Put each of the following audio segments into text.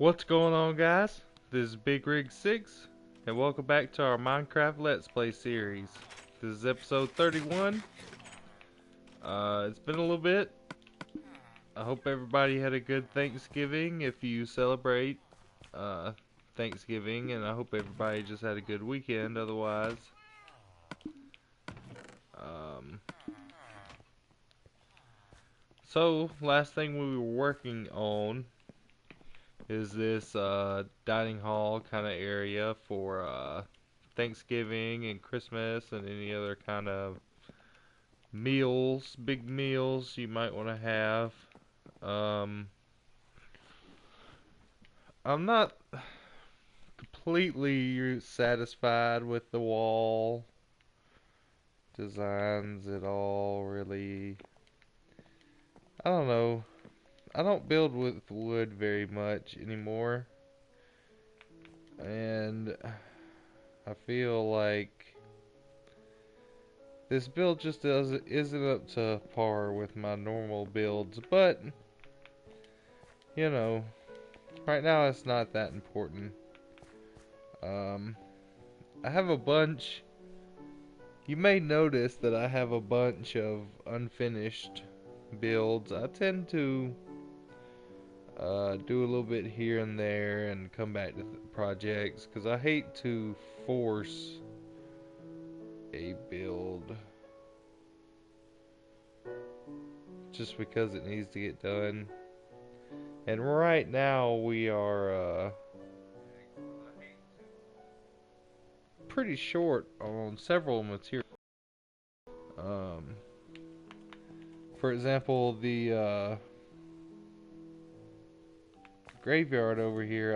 What's going on, guys? This is Big Rig 6 and welcome back to our Minecraft Let's Play series. This is episode 31. It's been a little bit. I hope everybody had a good Thanksgiving if you celebrate Thanksgiving, and I hope everybody just had a good weekend otherwise. So last thing we were working on is this dining hall kind of area for Thanksgiving and Christmas and any other kind of meals, big meals you might want to have. I'm not completely satisfied with the wall designs at all, really. I don't know. I don't build with wood very much anymore, and I feel like this build just isn't up to par with my normal builds, but you know, right now it's not that important. I have a bunch. You may notice that I have a bunch of unfinished builds. I tend to do a little bit here and there and come back to projects because I hate to force a build just because it needs to get done. And right now we are pretty short on several materials. For example, the graveyard over here,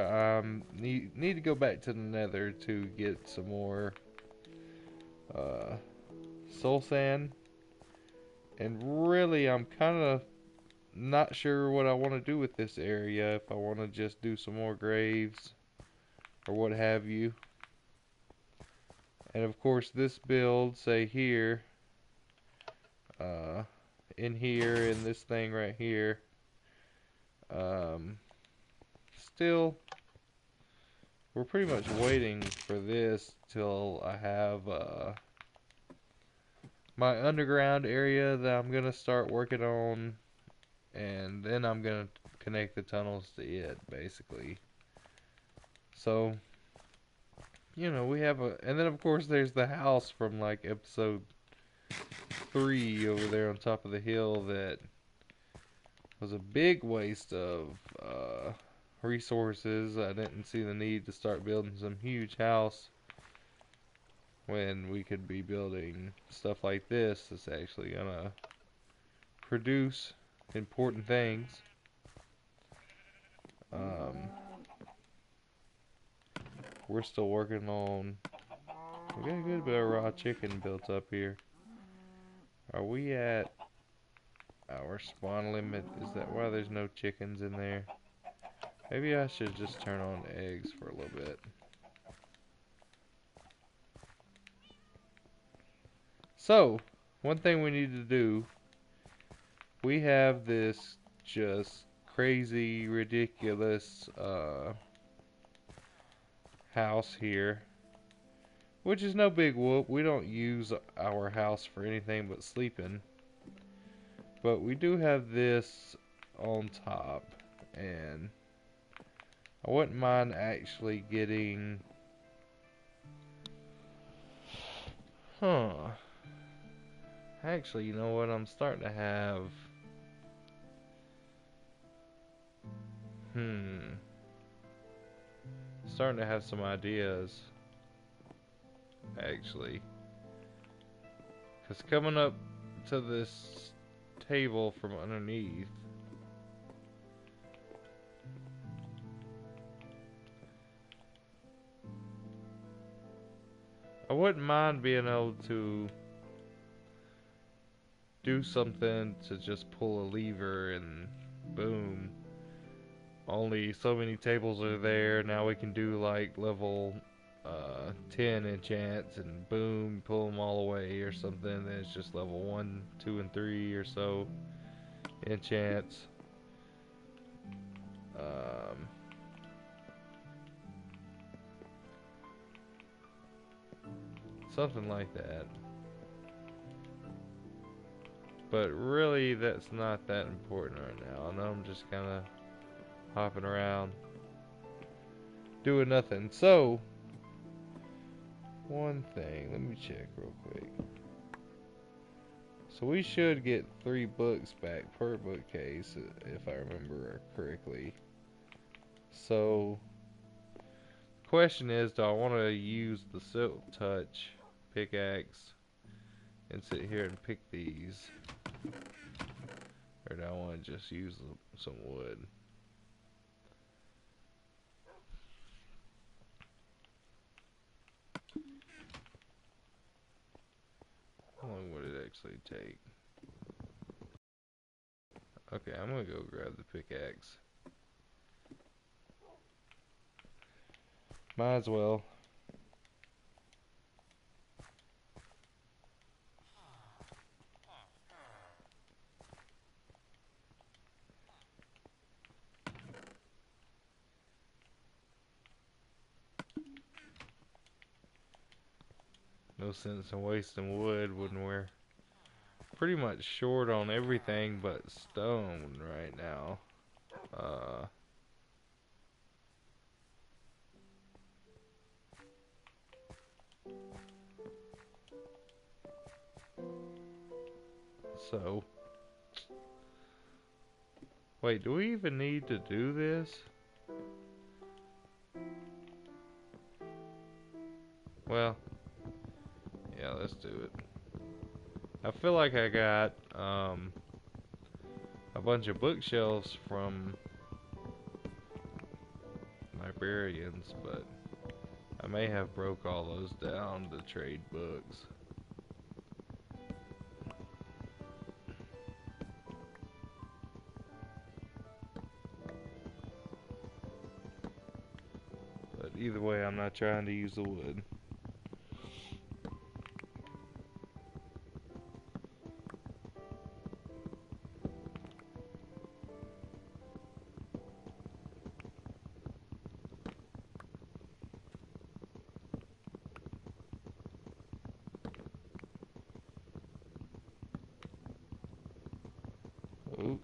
need to go back to the nether to get some more soul sand. And really, I'm kind of not sure what I want to do with this area. If I want to just do some more graves or what have you. And of course, this build, say here, in here, in this thing right here, still, we're pretty much waiting for this till I have my underground area that I'm gonna start working on, and then I'm gonna connect the tunnels to it, basically. So, you know, we have and then of course there's the house from like episode 3 over there on top of the hill that was a big waste of resources. I didn't see the need to start building some huge house when we could be building stuff like this that's actually gonna produce important things. We're still working on. We got a good bit of raw chicken built up here. Are we at our spawn limit? Is that why there's no chickens in there? Maybe I should just turn on eggs for a little bit. So, one thing we need to do, we have this just crazy, ridiculous house here, which is no big whoop. We don't use our house for anything but sleeping. But we do have this on top, and I wouldn't mind actually getting... Actually, you know what? I'm starting to have... Starting to have some ideas, actually. Because coming up to this table from underneath, I wouldn't mind being able to do something to just pull a lever and boom. Only so many tables are there. Now we can do like level 10 enchants and boom, pull them all away or something. Then it's just level 1, 2, and 3 or so enchants. Something like that. But really, that's not that important right now. I know I'm just kind of hopping around, doing nothing. So, one thing, let me check real quick. So we should get 3 books back per bookcase, if I remember correctly. So, the question is, do I want to use the Silk Touch pickaxe and sit here and pick these? Or do I want to just use some wood? How long would it actually take? Okay, I'm gonna go grab the pickaxe. Might as well. No sense in wasting wood when we're pretty much short on everything but stone right now. So, wait, do we even need to do this? Well, yeah, let's do it. I feel like I got a bunch of bookshelves from librarians, but I may have broke all those down to trade books. But either way, I'm not trying to use the wood. Ooh.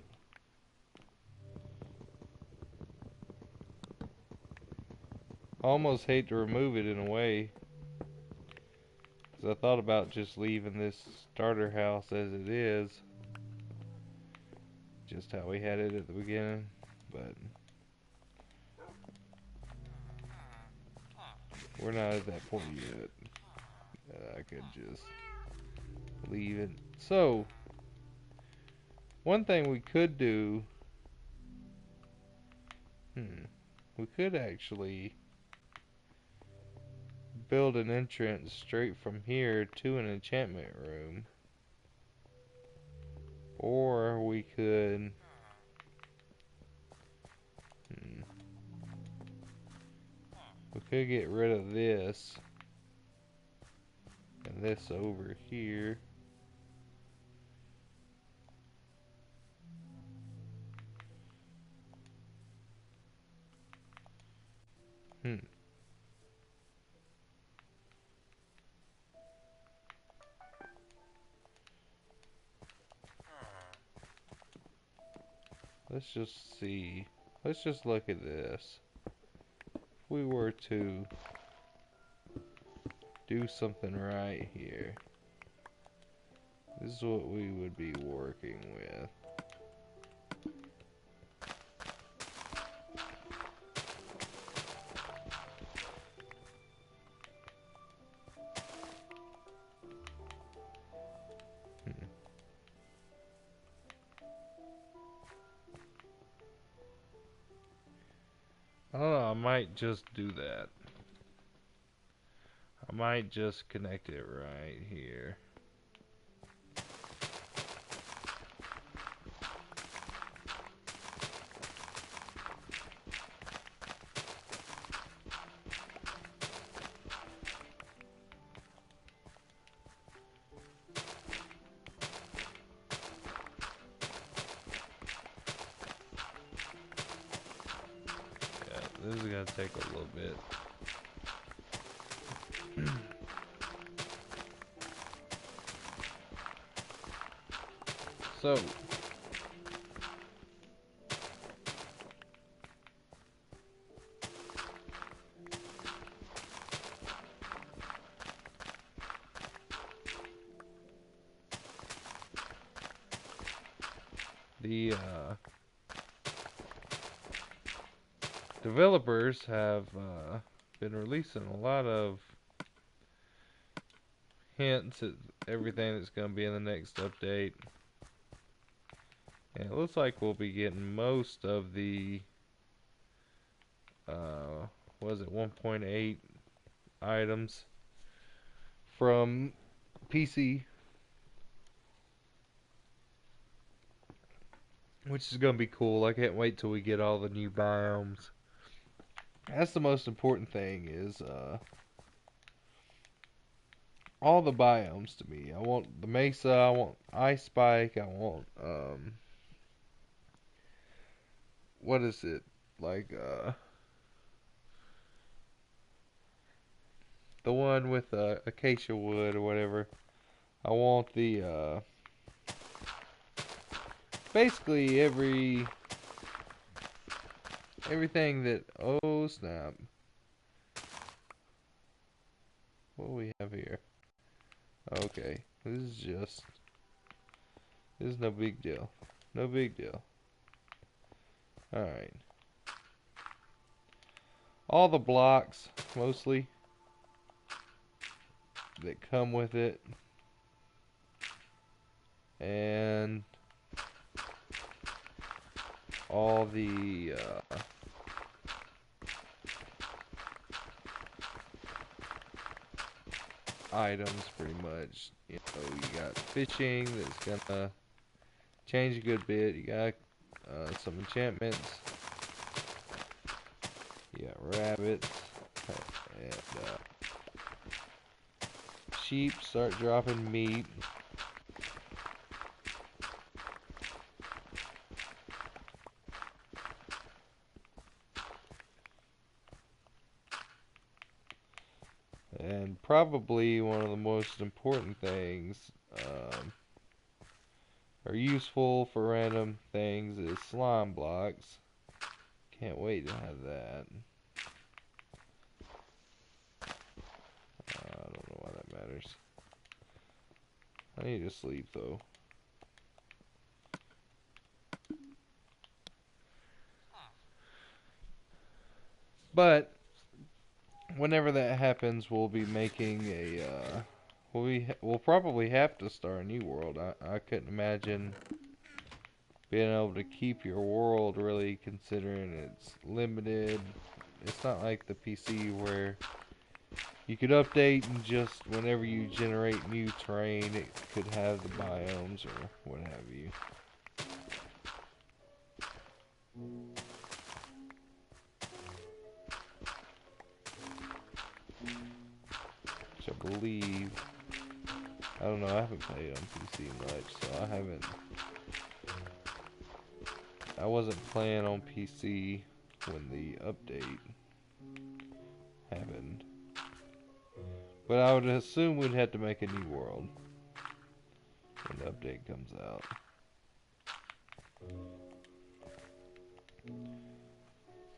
I almost hate to remove it in a way, because I thought about just leaving this starter house as it is, just how we had it at the beginning, but we're not at that point yet. I could just leave it. So, one thing we could do, we could actually build an entrance straight from here to an enchantment room. Or we could, we could get rid of this and this over here. Let's just see. Let's just look at this. If we were to do something right here, this is what we would be working with. I don't know, I might just do that. I might just connect it right here. This is gonna take a little bit. So, the developers have been releasing a lot of hints at everything that's going to be in the next update. And it looks like we'll be getting most of the, what is it, 1.8 items from PC, which is going to be cool. I can't wait till we get all the new biomes. That's the most important thing is all the biomes to me. I want the mesa, I want ice spike, I want what is it? Like the one with acacia wood or whatever. I want the basically everything that, oh snap. What do we have here? Okay, this is no big deal. No big deal. Alright. All the blocks, mostly, that come with it. And all the items, pretty much. You know, you got fishing that's gonna change a good bit. You got some enchantments. You got rabbits and sheep start dropping meat. And probably one of the most important things, or useful for random things, is slime blocks. Can't wait to have that. I don't know why that matters. I need to sleep though. But whenever that happens, we'll be making a we'll probably have to start a new world. I couldn't imagine being able to keep your world, really, considering it's limited. It's not like the PC where you could update and just whenever you generate new terrain, it could have the biomes or what have you. Which I believe, I don't know, I haven't played on PC much, so I wasn't playing on PC when the update happened. But I would assume we'd have to make a new world when the update comes out.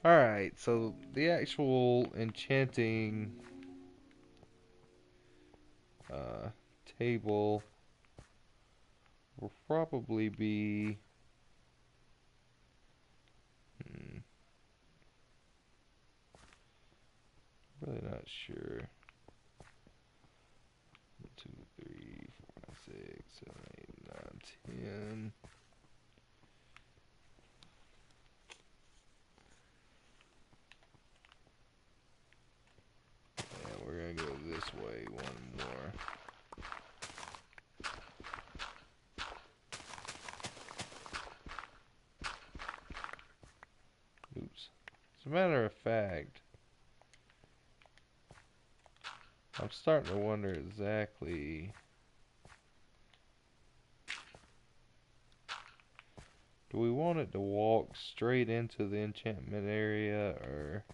Alright, so the actual enchanting table will probably be really not sure. 1, 2, 3, 4, 5, 6, 7, 8, 9, 10. Yeah, we're gonna go this way one more. Oops. As a matter of fact, I'm starting to wonder exactly. Do we want it to walk straight into the enchantment area, or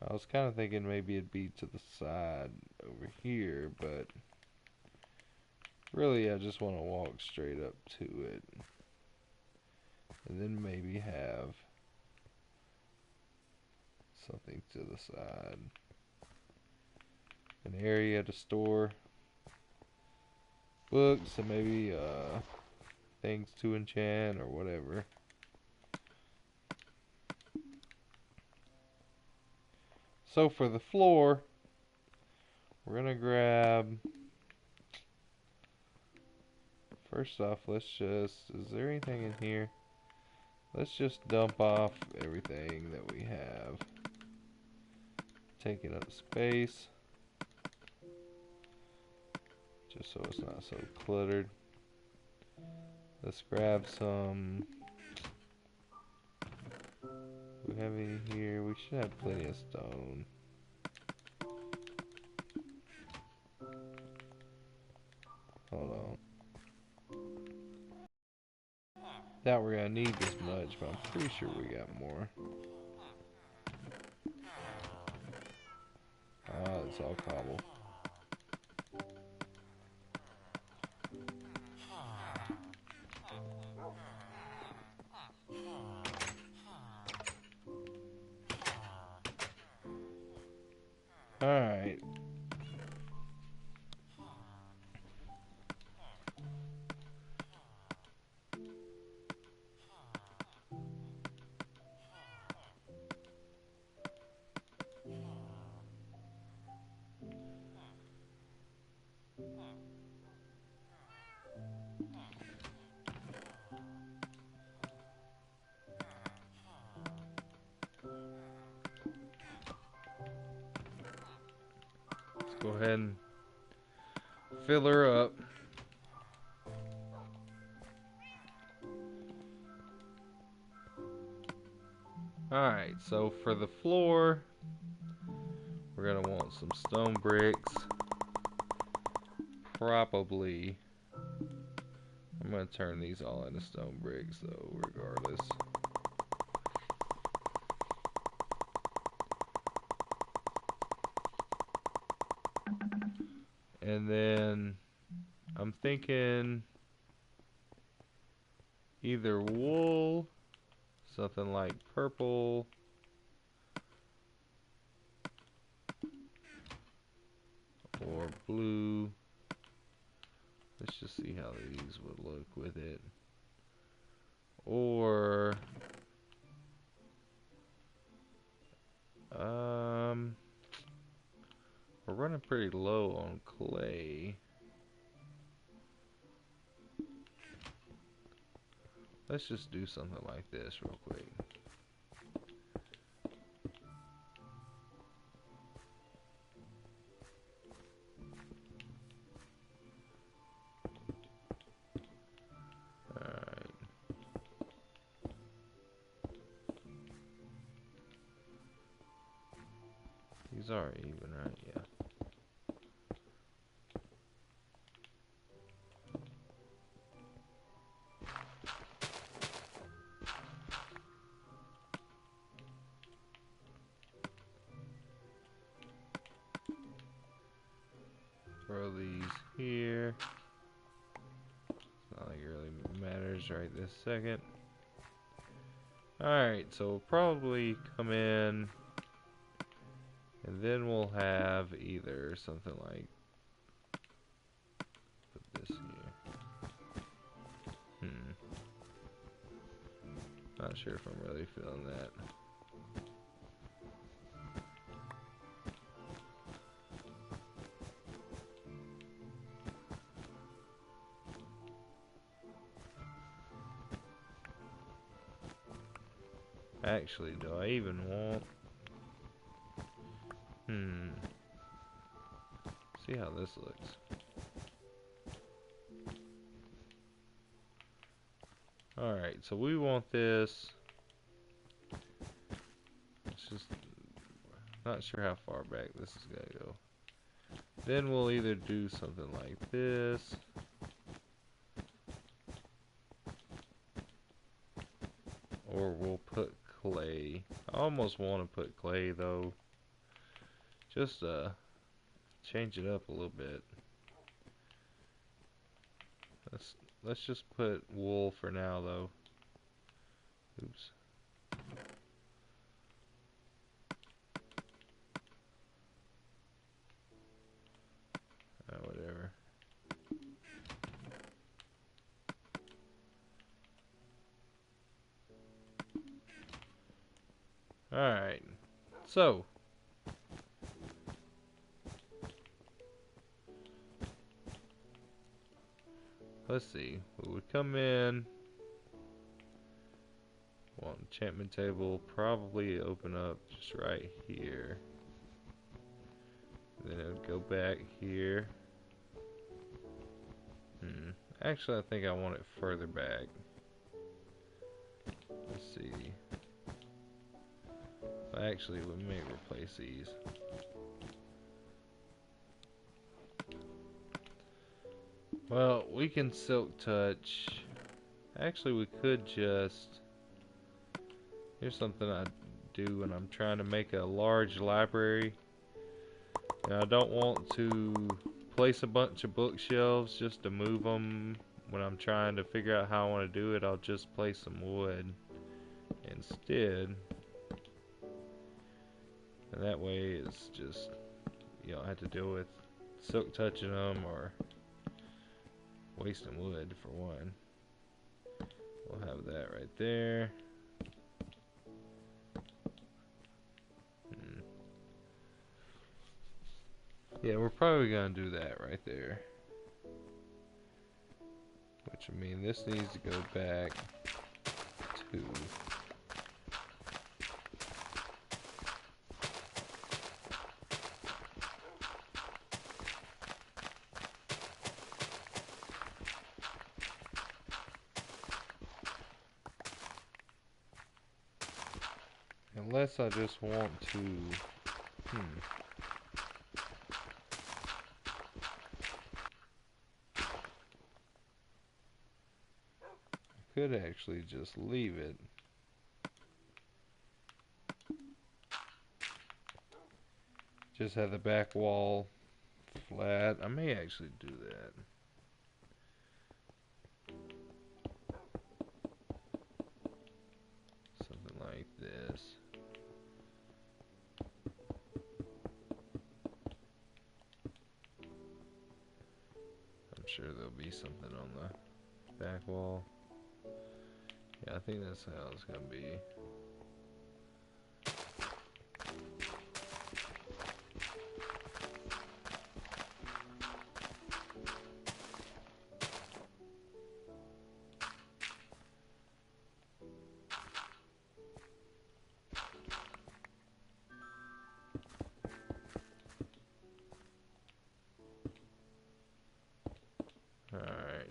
I was kind of thinking maybe it'd be to the side over here, but Really, I just want to walk straight up to it. And then maybe have something to the side. An area to store books and maybe things to enchant or whatever. So for the floor, we're gonna grab, first off, is there anything in here? Let's just dump off everything that we have, taking up space, just so it's not so cluttered. Let's grab some, we have any here? We should have plenty of stone. Hold on. Doubt we're gonna need this much, but I'm pretty sure we got more. Ah, it's all cobble. Alright. Let's go ahead and fill her up. Alright, so for the floor, we're gonna want some stone bricks. Probably, I'm gonna turn these all into stone bricks though, regardless. And then I'm thinking either wool, something like purple, or blue. Let's just see how these would look with it. Or we're running pretty low on clay. Let's just do something like this real quick. Alright. These are even, right? Yeah. Throw these here. It's not like it really matters right this second. Alright, so we'll probably come in and then we'll have either something like, put this here. Not sure if I'm really feeling that. Actually, do I even want? See how this looks. Alright, so we want this. It's just not sure how far back this is gonna go. Then we'll either do something like this. Or we'll put clay. I almost want to put clay though. Just change it up a little bit. Let's just put wool for now though. Oops. Whatever. Alright. So. Let's see. We would come in. Well, enchantment table probably open up just right here. Then it would go back here. Actually, I think I want it further back. Let's see. Actually, we may replace these. Well, we can silk touch. Actually, we could just... Here's something I do when I'm trying to make a large library. And I don't want to place a bunch of bookshelves just to move them. When I'm trying to figure out how I want to do it, I'll just place some wood instead. And that way it's just, you don't have to deal with silk touching them or wasting wood for one. We'll have that right there. Yeah, we're probably gonna do that right there. Which, I mean, this needs to go back to... Unless I just want to... I could actually just leave it. Just have the back wall flat. I may actually do that. Something like this. I'm sure there'll be something on the back wall. Yeah, I think that's how it's gonna be. Alright.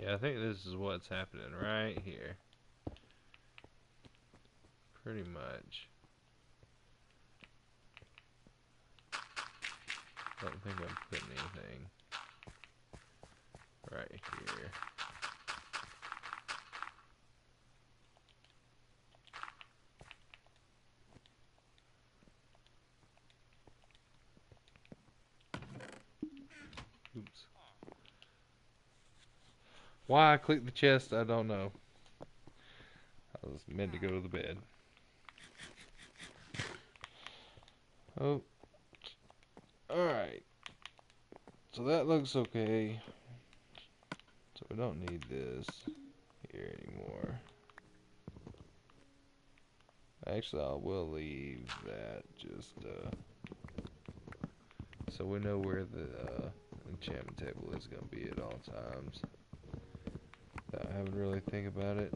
Yeah, I think this is what's happening right here. Pretty much. Don't think I'm putting anything right here. Oops. Why I clicked the chest, I don't know. I was meant to go to the bed. Oh. Alright. So that looks okay. So we don't need this here anymore. Actually, I will leave that just so we know where the enchantment table is going to be at all times. Without having to really think about it.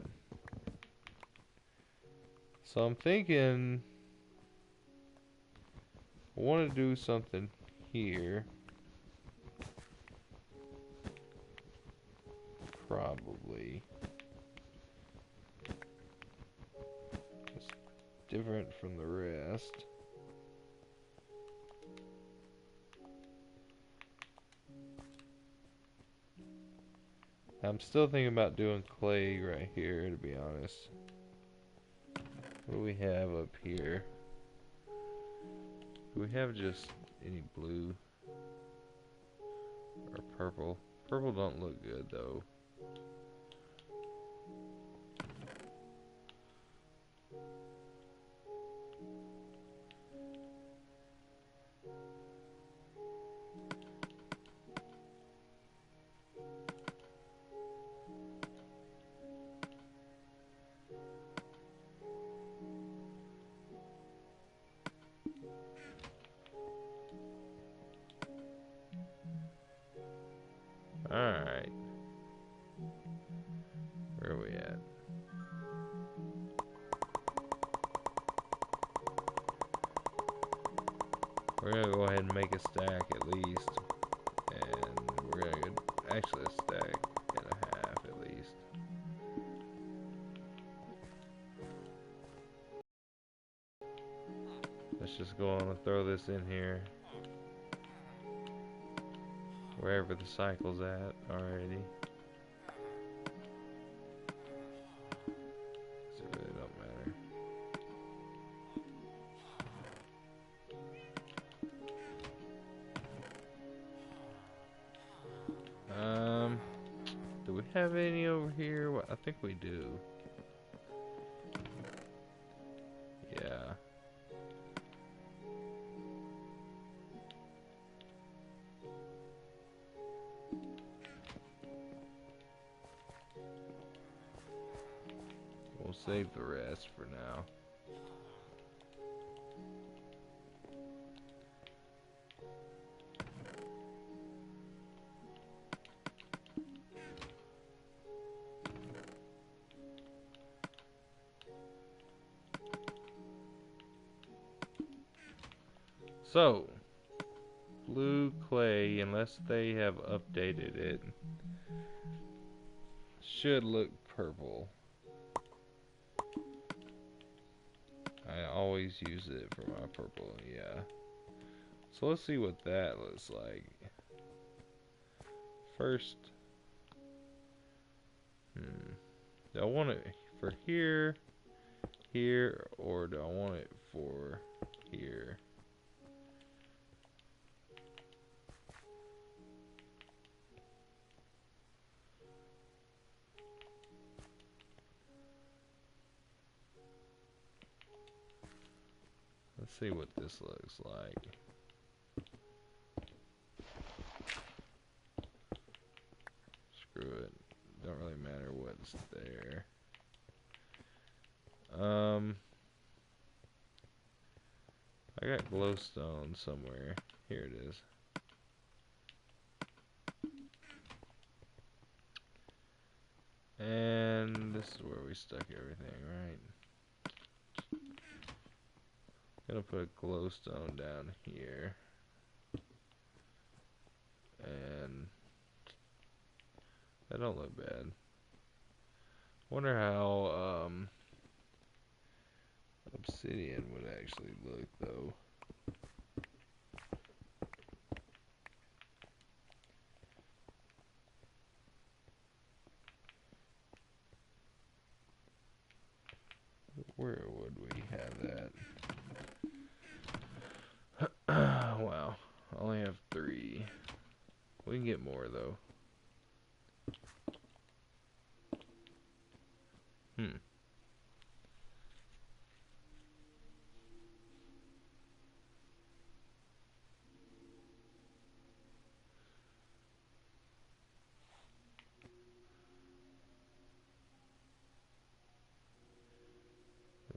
So I'm thinking I want to do something here. Probably. It's different from the rest. I'm still thinking about doing clay right here, to be honest. What do we have up here? Do we have just any blue or purple? Purple don't look good though. Alright. Where are we at? We're gonna go ahead and make a stack at least. And we're gonna get actually a stack and a half at least. Let's just go on and throw this in here. Wherever the cycle's at already. So it really don't matter. Do we have any over here? Well, I think we do. Yeah. We'll save the rest for now. So, blue clay, unless they have updated it, should look purple. I always use it for my purple, yeah. So let's see what that looks like. First, do I want it for here, here, or do I want it for here? Let's see what this looks like. Screw it. Don't really matter what's there. I got glowstone somewhere. Here it is. And this is where we stuck everything, right? Gonna put a glowstone down here. And that don't look bad. Wonder how obsidian would actually look though. Where would we have that? Wow, I only have 3. We can get more though.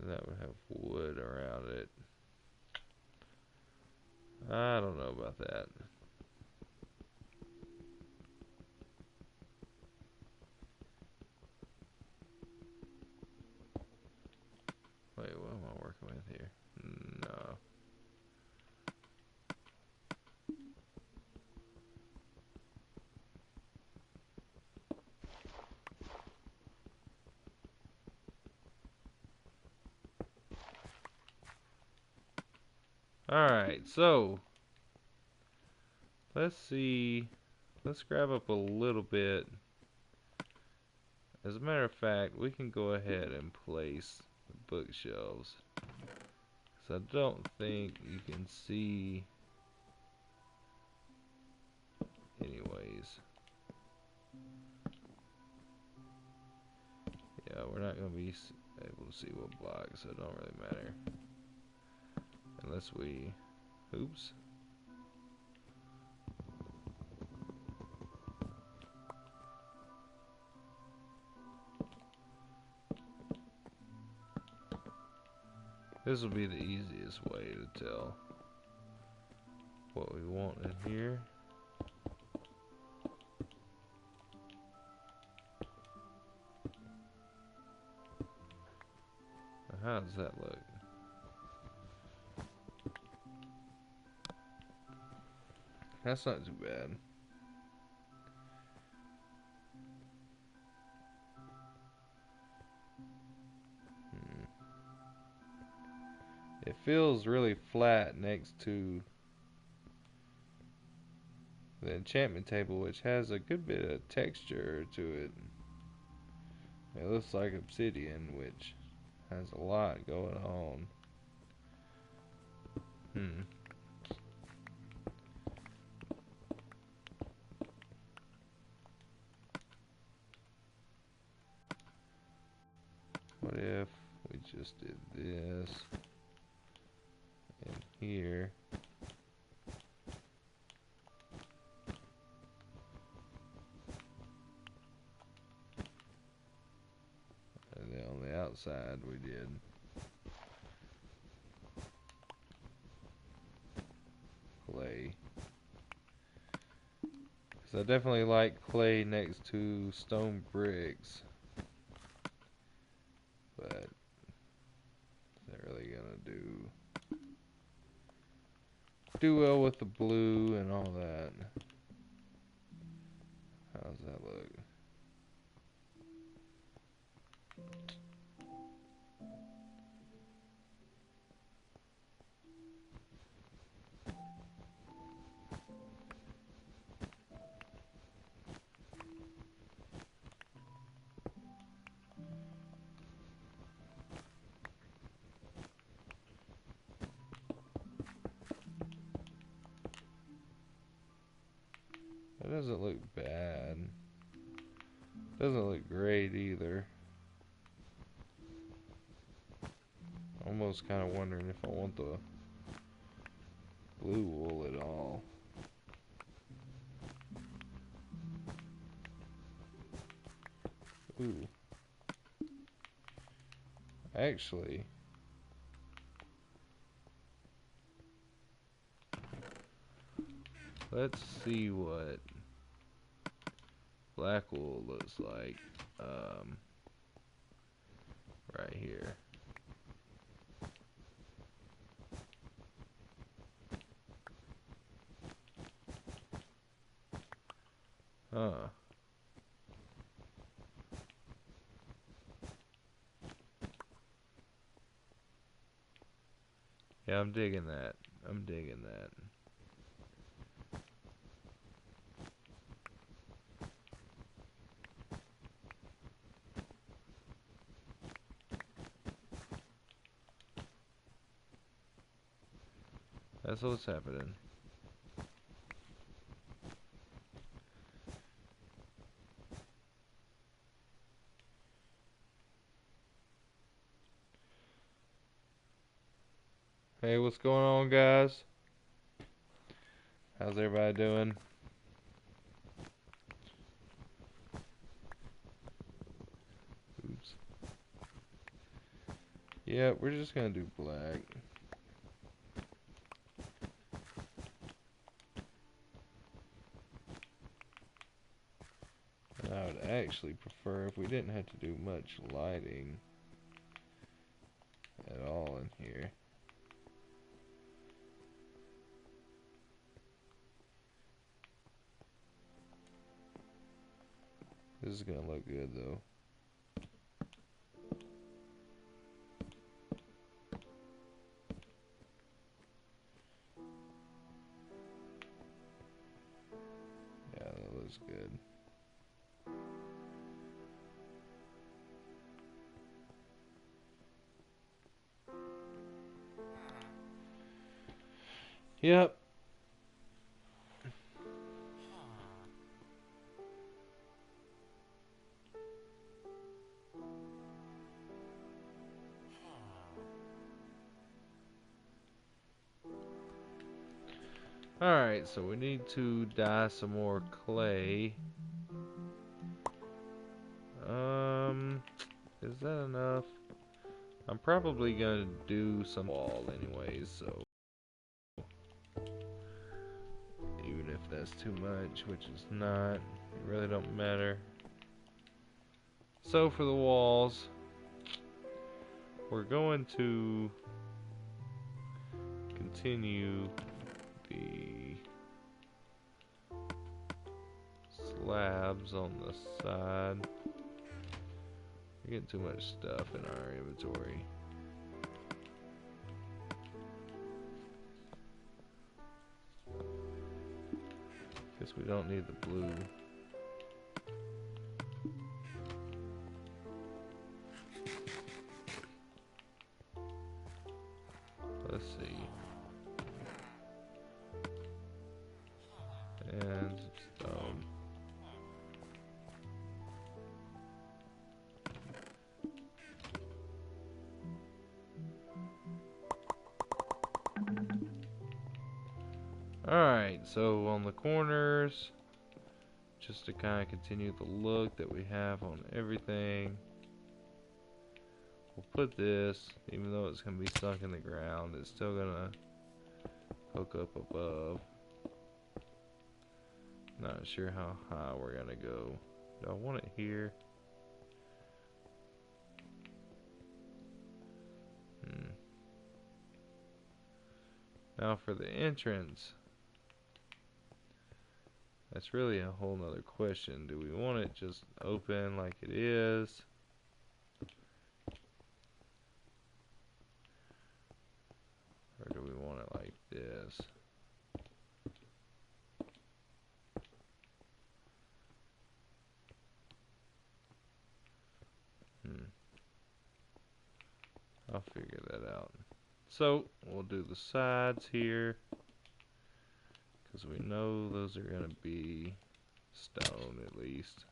That would have wood around it. I don't know about that. Wait, what am I working with here? No. Alright, so let's see. Let's grab up a little bit As a matter of fact, we can go ahead and place the bookshelves. Because I don't think you can see anyways. Yeah, we're not going to be able to see what block, so it don't really matter. Unless we... Oops. This will be the easiest way to tell what we want in here. How does that look? That's not too bad. It feels really flat next to the enchantment table, which has a good bit of texture to it. It looks like obsidian, which has a lot going on. What if we just did this in here? And then on the outside we did clay. Because I definitely like clay next to stone bricks. But is that really gonna do well with the blue and all that? How's that look? That doesn't look bad. Doesn't look great either. Almost kind of wondering if I want the blue wool at all. Ooh. Actually, let's see what black wool looks like right here. Huh. Yeah, I'm digging that. I'm digging that. That's what's happening. Hey, what's going on, guys? How's everybody doing? Oops. Yeah, we're just gonna do black. And I would actually prefer if we didn't have to do much lighting at all in here. This is gonna look good though. Yeah, that looks good. Yep. Alright, so we need to dye some more clay. Is that enough? I'm probably gonna do some wall anyways, so even if that's too much, which is not, it really don't matter. So for the walls, we're going to continue the slabs on the side. We're getting too much stuff in our inventory. Guess we don't need the blue. Let's see. And stone. Alright, so on the corners, just to kind of continue the look that we have on everything, we'll put this, even though it's going to be sunk in the ground, it's still going to poke up above. Not sure how high we're going to go. Do I want it here? Now for the entrance, that's really a whole nother question. Do we want it just open like it is? Or do we want it like this? I'll figure that out. So we'll do the sides here, because we know those are going to be stone at least.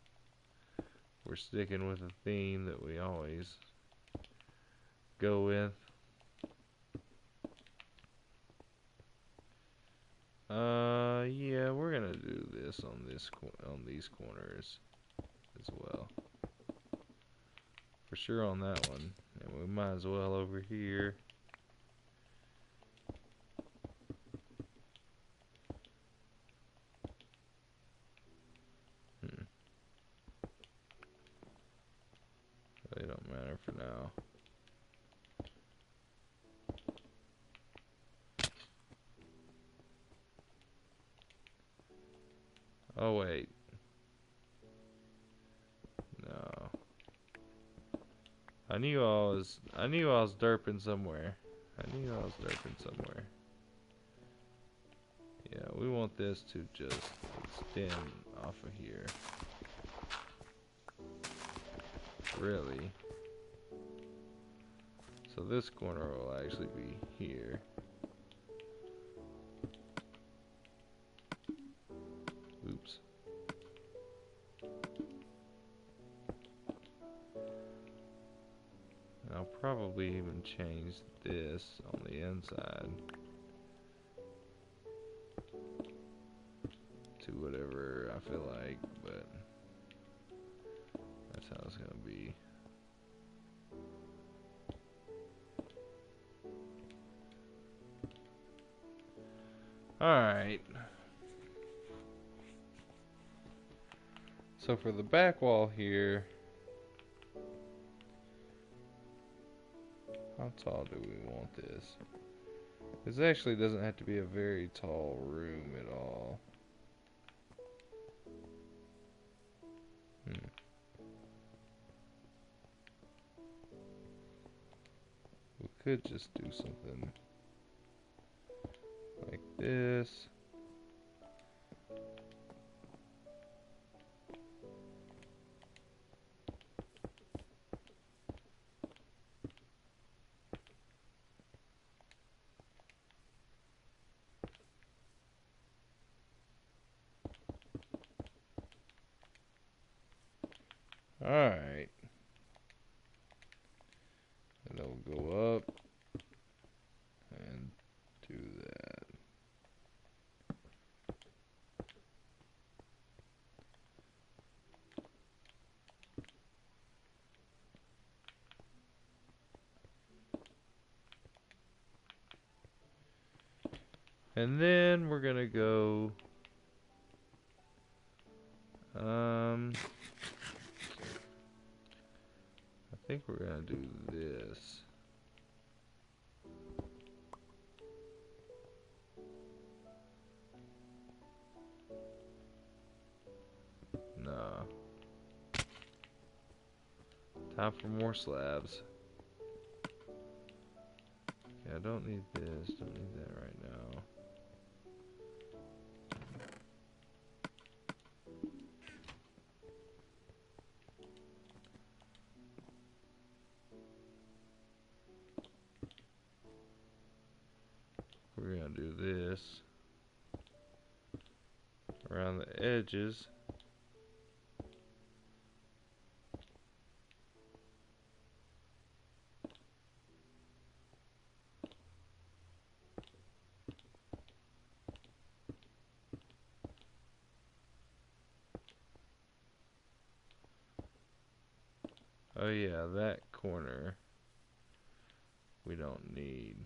We're sticking with a theme that we always go with. Yeah, we're gonna do this on these corners as well. For sure on that one, and we might as well over here. They don't matter for now. Oh wait. No. I knew I was derping somewhere. Yeah, we want this to just extend off of here. Really. So this corner will actually be here. Oops. I'll probably even change this on the inside to whatever I feel like, but that's how it's gonna be. Alright. So for the back wall here, how tall do we want this? This actually doesn't have to be a very tall room at all. We could just do something like this. Alright. And it'll go up and do that. And then we're gonna go I think we're gonna do this. Nah. Time for more slabs. Yeah, I don't need this. Don't need that right now. We're gonna do this around the edges. Oh yeah, that corner we don't need.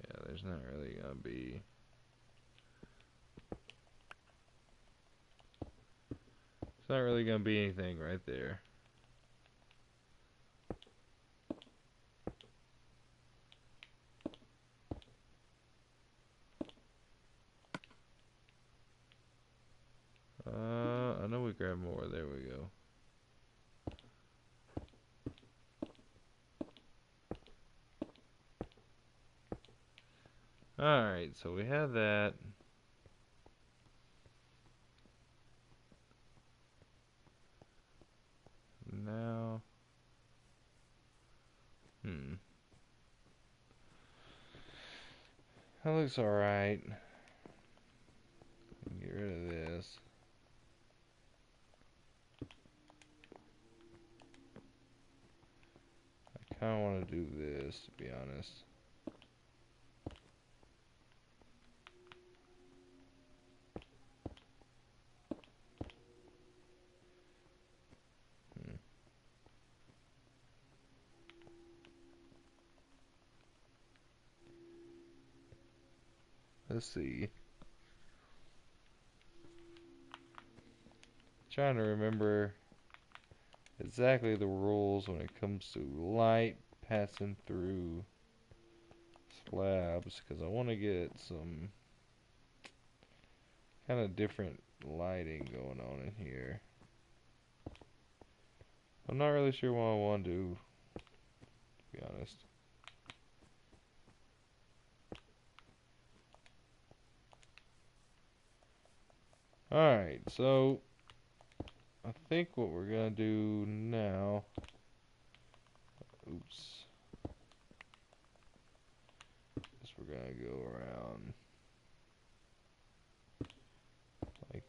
Yeah, there's not really gonna be. It's not really gonna be anything right there. I know we grabbed more. There we go. Alright, so we have that. Now, that looks alright. Get rid of this. I kinda wanna do this, to be honest. Let's see. Trying to remember exactly the rules when it comes to light passing through slabs, because I want to get some kind of different lighting going on in here. I'm not really sure what I want to do, to be honest. Alright, so I think what we're gonna do now. Oops. Guess we're gonna go around like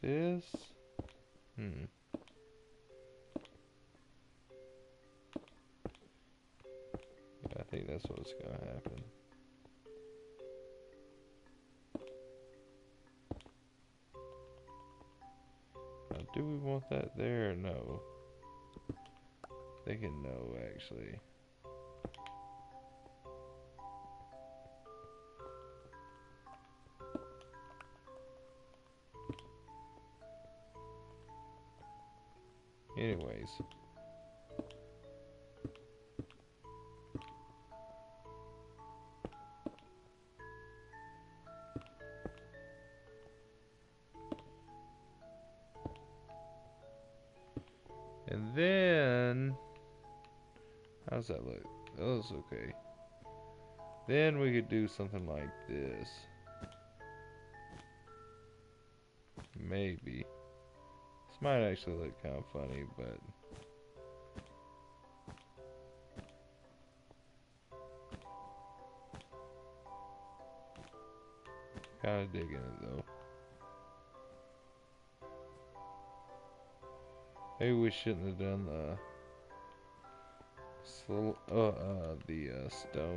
this. Yeah, I think that's what's gonna happen. Now, do we want that there or no? Thinking no, actually. Anyways. And then, how's that look? That looks okay. Then we could do something like this. Maybe. This might actually look kind of funny, but Kind of digging it though. Maybe we shouldn't have done the stone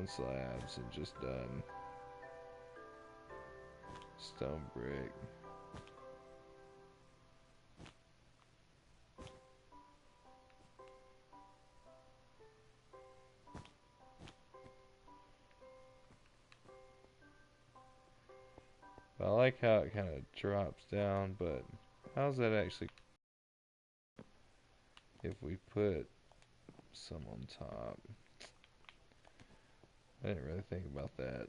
slabs and just done stone brick. I like how it kind of drops down, but how's that actually if we put some on top? I didn't really think about that.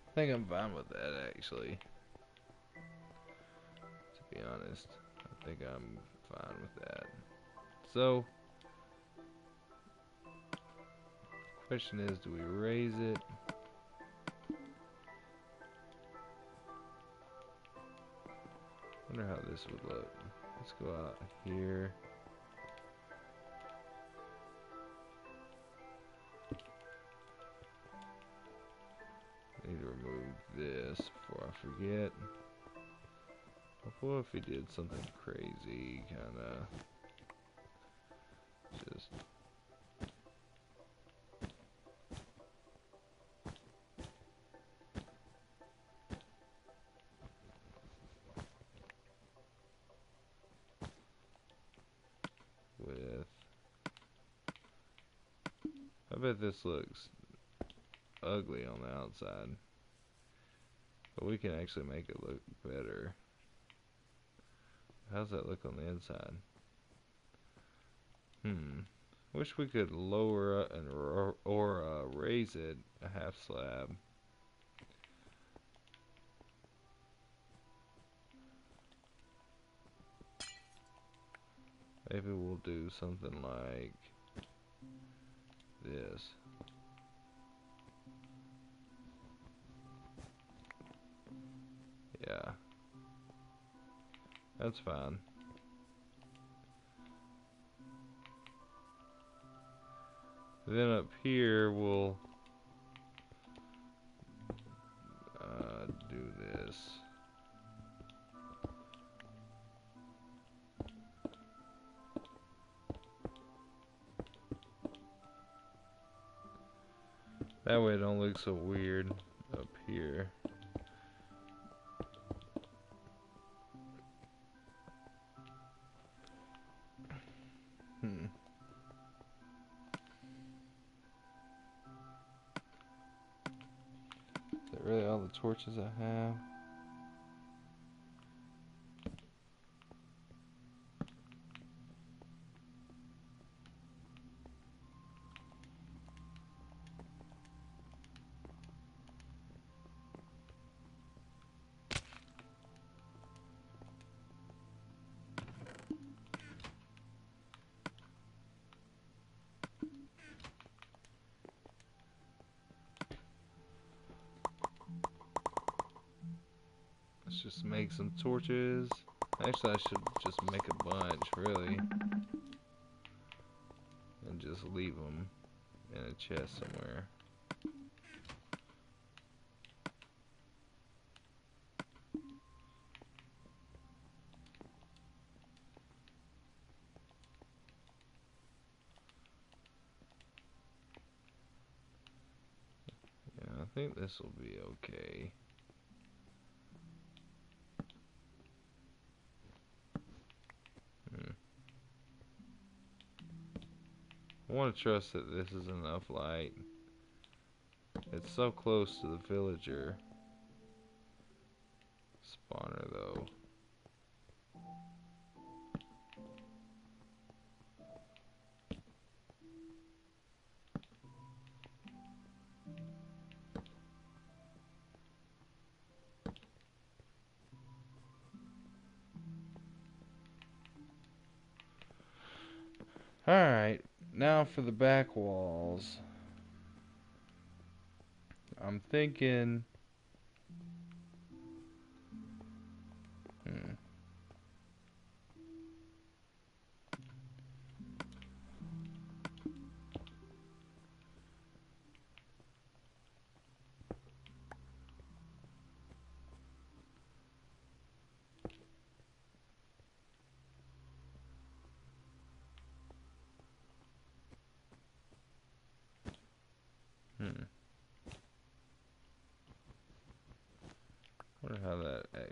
I think I'm fine with that actually, to be honest. I think I'm fine with that. So, question is, do we raise it? Wonder how this would look. Let's go out here. I need to remove this before I forget. What if we did something crazy, kinda just with, I bet this looks ugly on the outside, but we can actually make it look better. How's that look on the inside? Wish we could lower it and or raise it a half slab. Maybe we'll do something like this. Yeah, that's fine. Then up here we'll do this. That way it don't look so weird up here. Is that really all the torches I have? Let's just make some torches. Actually, I should just make a bunch, really. And just leave them in a chest somewhere. Yeah, I think this will be okay. I want to trust that this is enough light. It's so close to the villager spawner though. Alright, now for the back walls. I'm thinking...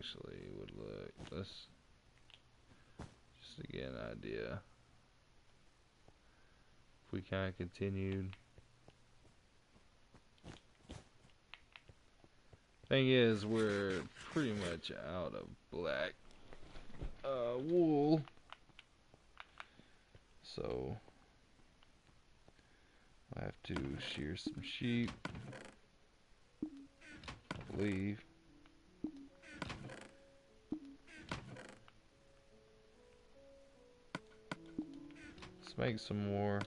actually would look. Let's just to get an idea. If we kind of continued. Thing is, we're pretty much out of black wool. So I have to shear some sheep, I believe. Let's make some more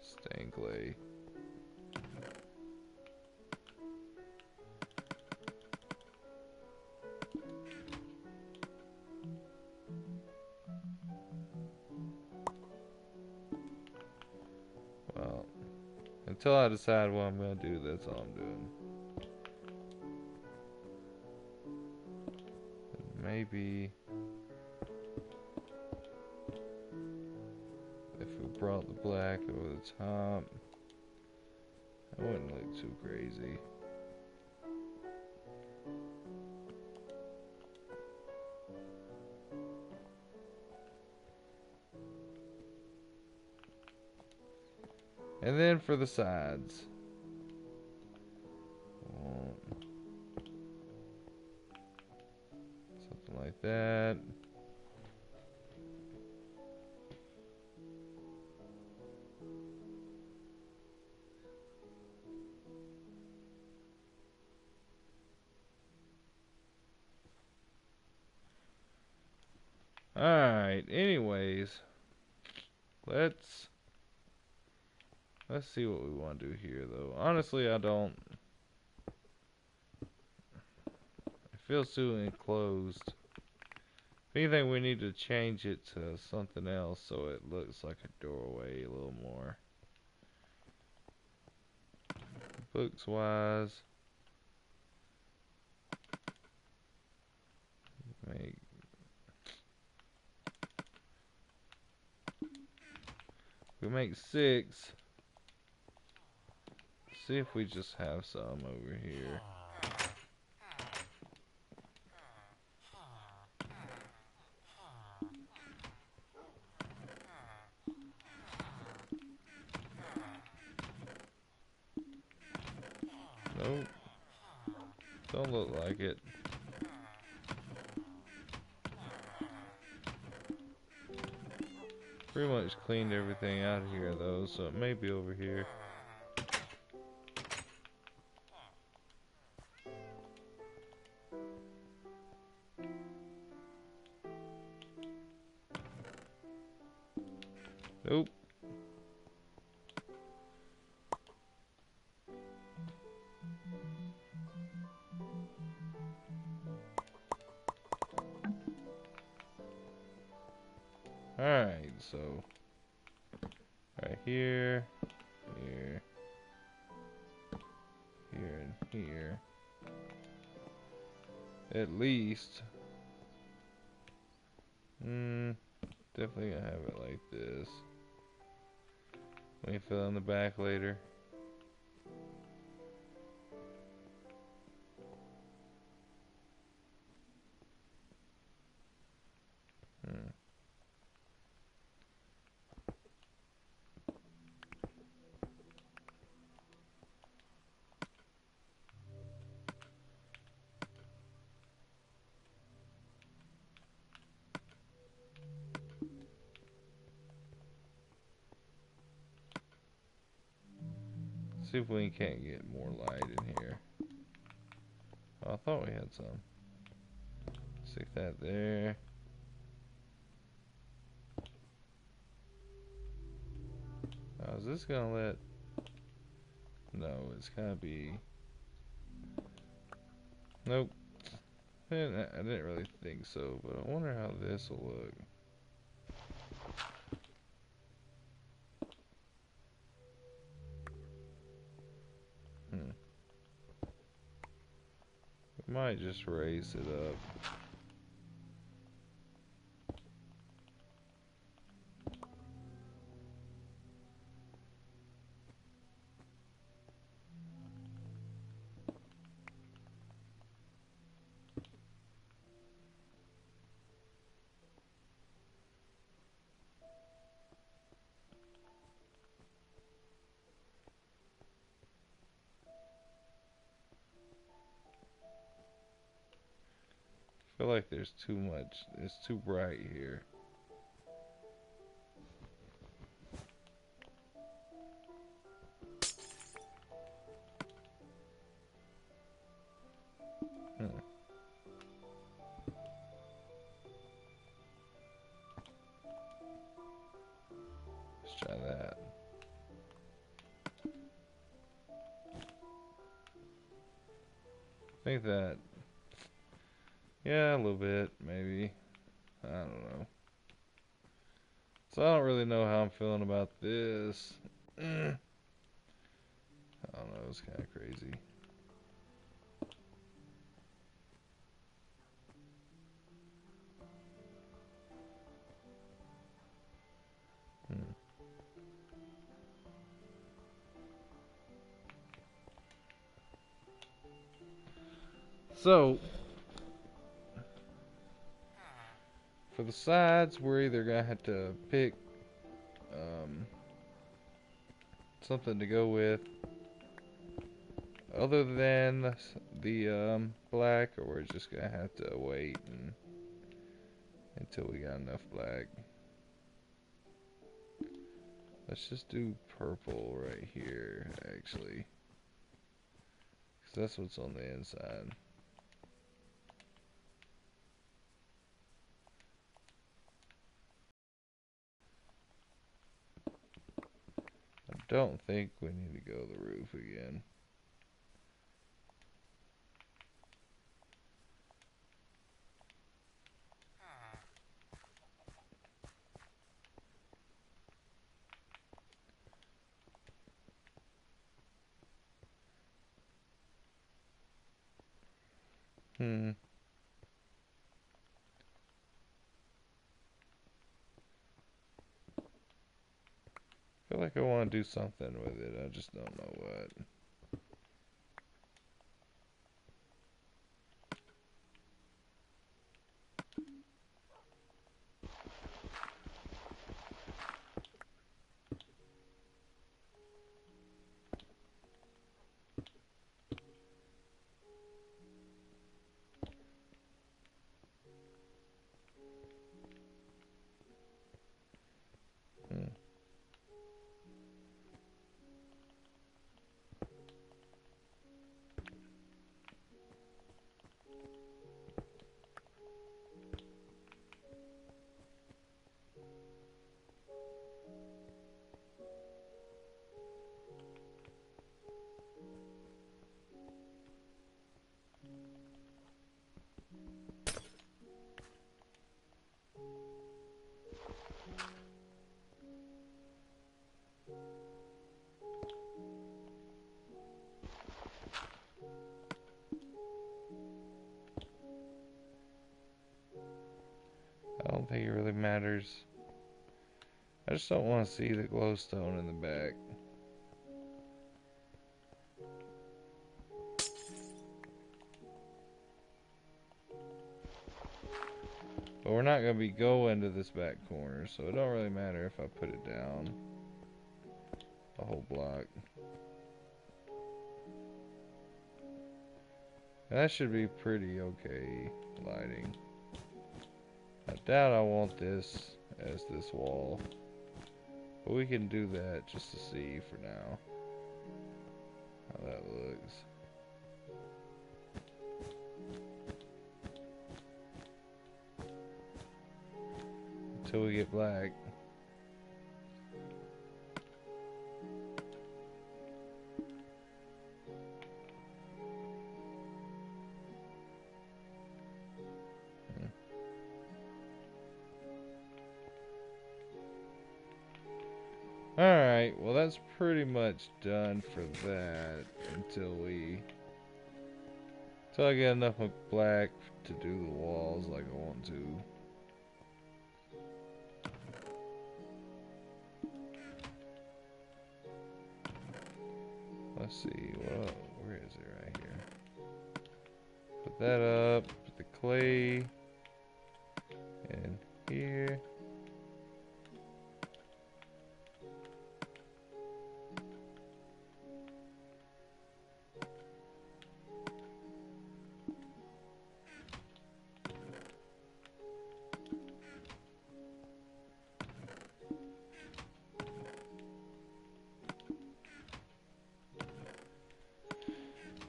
stained clay. Well, until I decide what I'm going to do, that's all I'm doing. Maybe if we brought the black over the top, that wouldn't look too crazy. And then for the sides, something like that. Alright, anyways, let's see what we want to do here, though. Honestly, I don't. It feels too enclosed. If anything, we need to change it to something else so it looks like a doorway a little more. Books wise, we make 6. See if we just have some over here. Nope. Don't look like it. Pretty much cleaned everything out of here though, so it may be over here. Nope. Alright, so right here, here, here, and here. At least. Definitely gonna have it like this. Let me fill in the back later. See if we can't get more light in here. Oh, I thought we had some. Stick that there. Oh, is this gonna let? No, it's gotta be. Nope. I didn't really think so, but I wonder how this will look. We might just raise it up. feel like there's too much. It's too bright here. Hmm. Let's try that. I think that, yeah, a little bit, maybe. I don't know. So I don't really know how I'm feeling about this. I don't know, it's kind of crazy. Hmm. So, for the sides, we're either going to have to pick something to go with other than the black, or we're just going to have to wait until we got enough black. Let's just do purple right here, actually. Because that's what's on the inside. I don't think we need to go the roof again. I feel like I want to do something with it. I just don't know what. Hmm. I don't think it really matters. I just don't want to see the glowstone in the back. But we're not going to be going to this back corner, so it don't really matter if I put it down a whole block. And that should be pretty okay lighting. I doubt I want this as this wall, but we can do that just to see for now how that looks. Until we get black. Alright, well that's pretty much done for that until I get enough of black to do the walls like I want to. Let's see, where is it right here? Put that up, put the clay in here.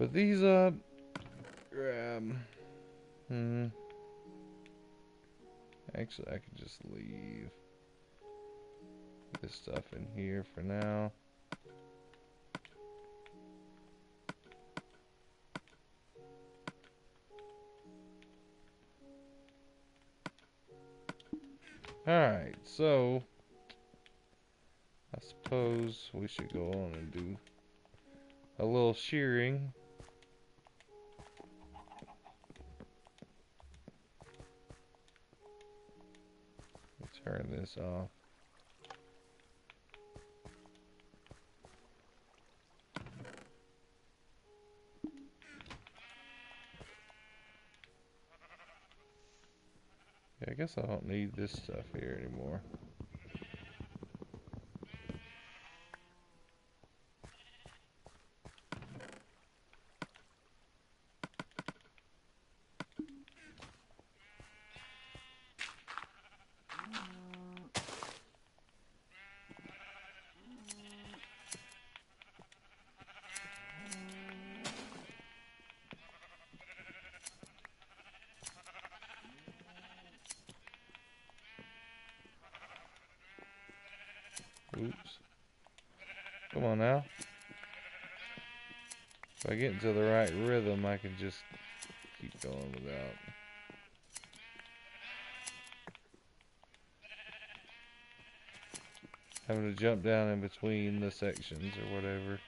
Put these up. Grab. Actually, I could just leave this stuff in here for now. Alright, so I suppose we should go on and do a little shearing. Turn this off. Yeah, I guess I don't need this stuff here anymore. Oops. Come on now. If I get into the right rhythm, I can just keep going without having to jump down in between the sections or whatever.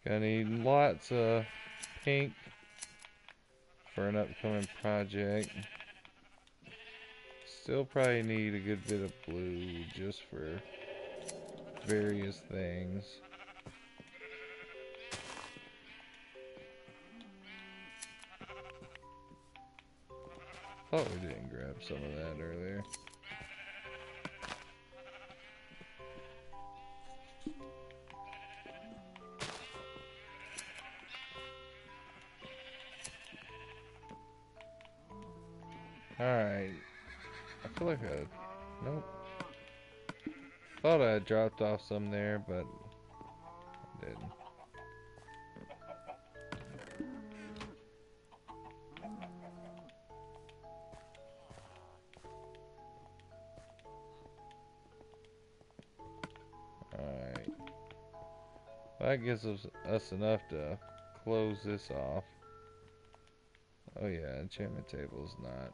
Gonna need lots of pink for an upcoming project. Still probably need a good bit of blue just for various things. Thought we didn't grab some of that earlier. Alright. I feel like nope. Thought I had dropped off some there, but I didn't. Alright. That gives us enough to close this off. Oh yeah, enchantment table is not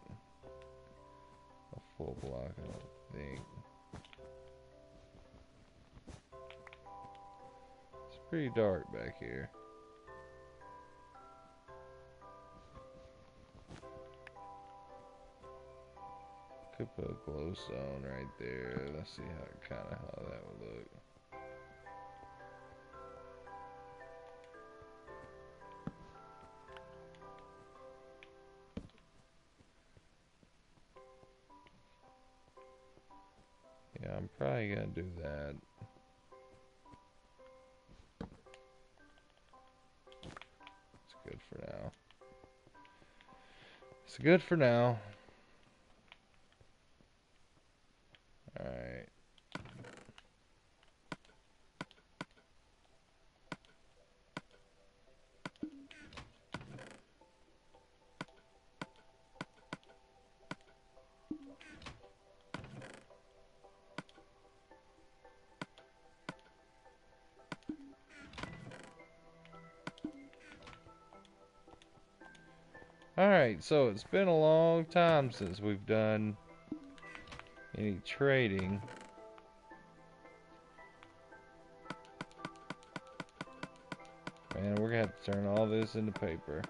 a full block, I don't think. It's pretty dark back here. Could put a glowstone right there. Let's see how that would look. Yeah, I'm probably gonna do that. It's good for now. It's good for now. Alright. Alright, so it's been a long time since we've done any trading. Man, we're gonna have to turn all this into paper.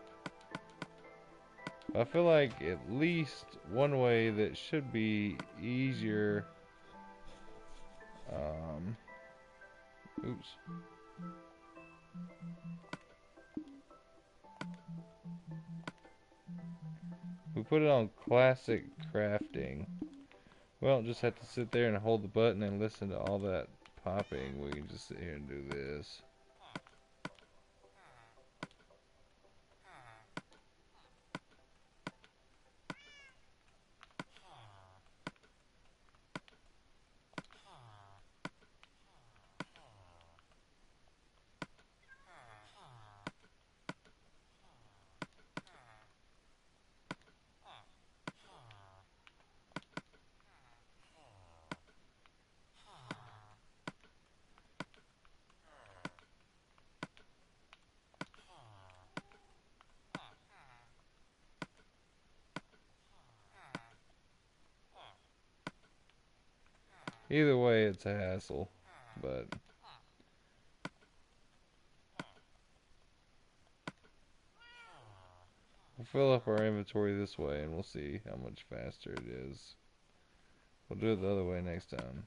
I feel like at least one way that should be easier. Oops. We put it on classic crafting. We don't just have to sit there and hold the button and listen to all that popping. We can just sit here and do this. Either way, it's a hassle, but we'll fill up our inventory this way and we'll see how much faster it is. We'll do it the other way next time.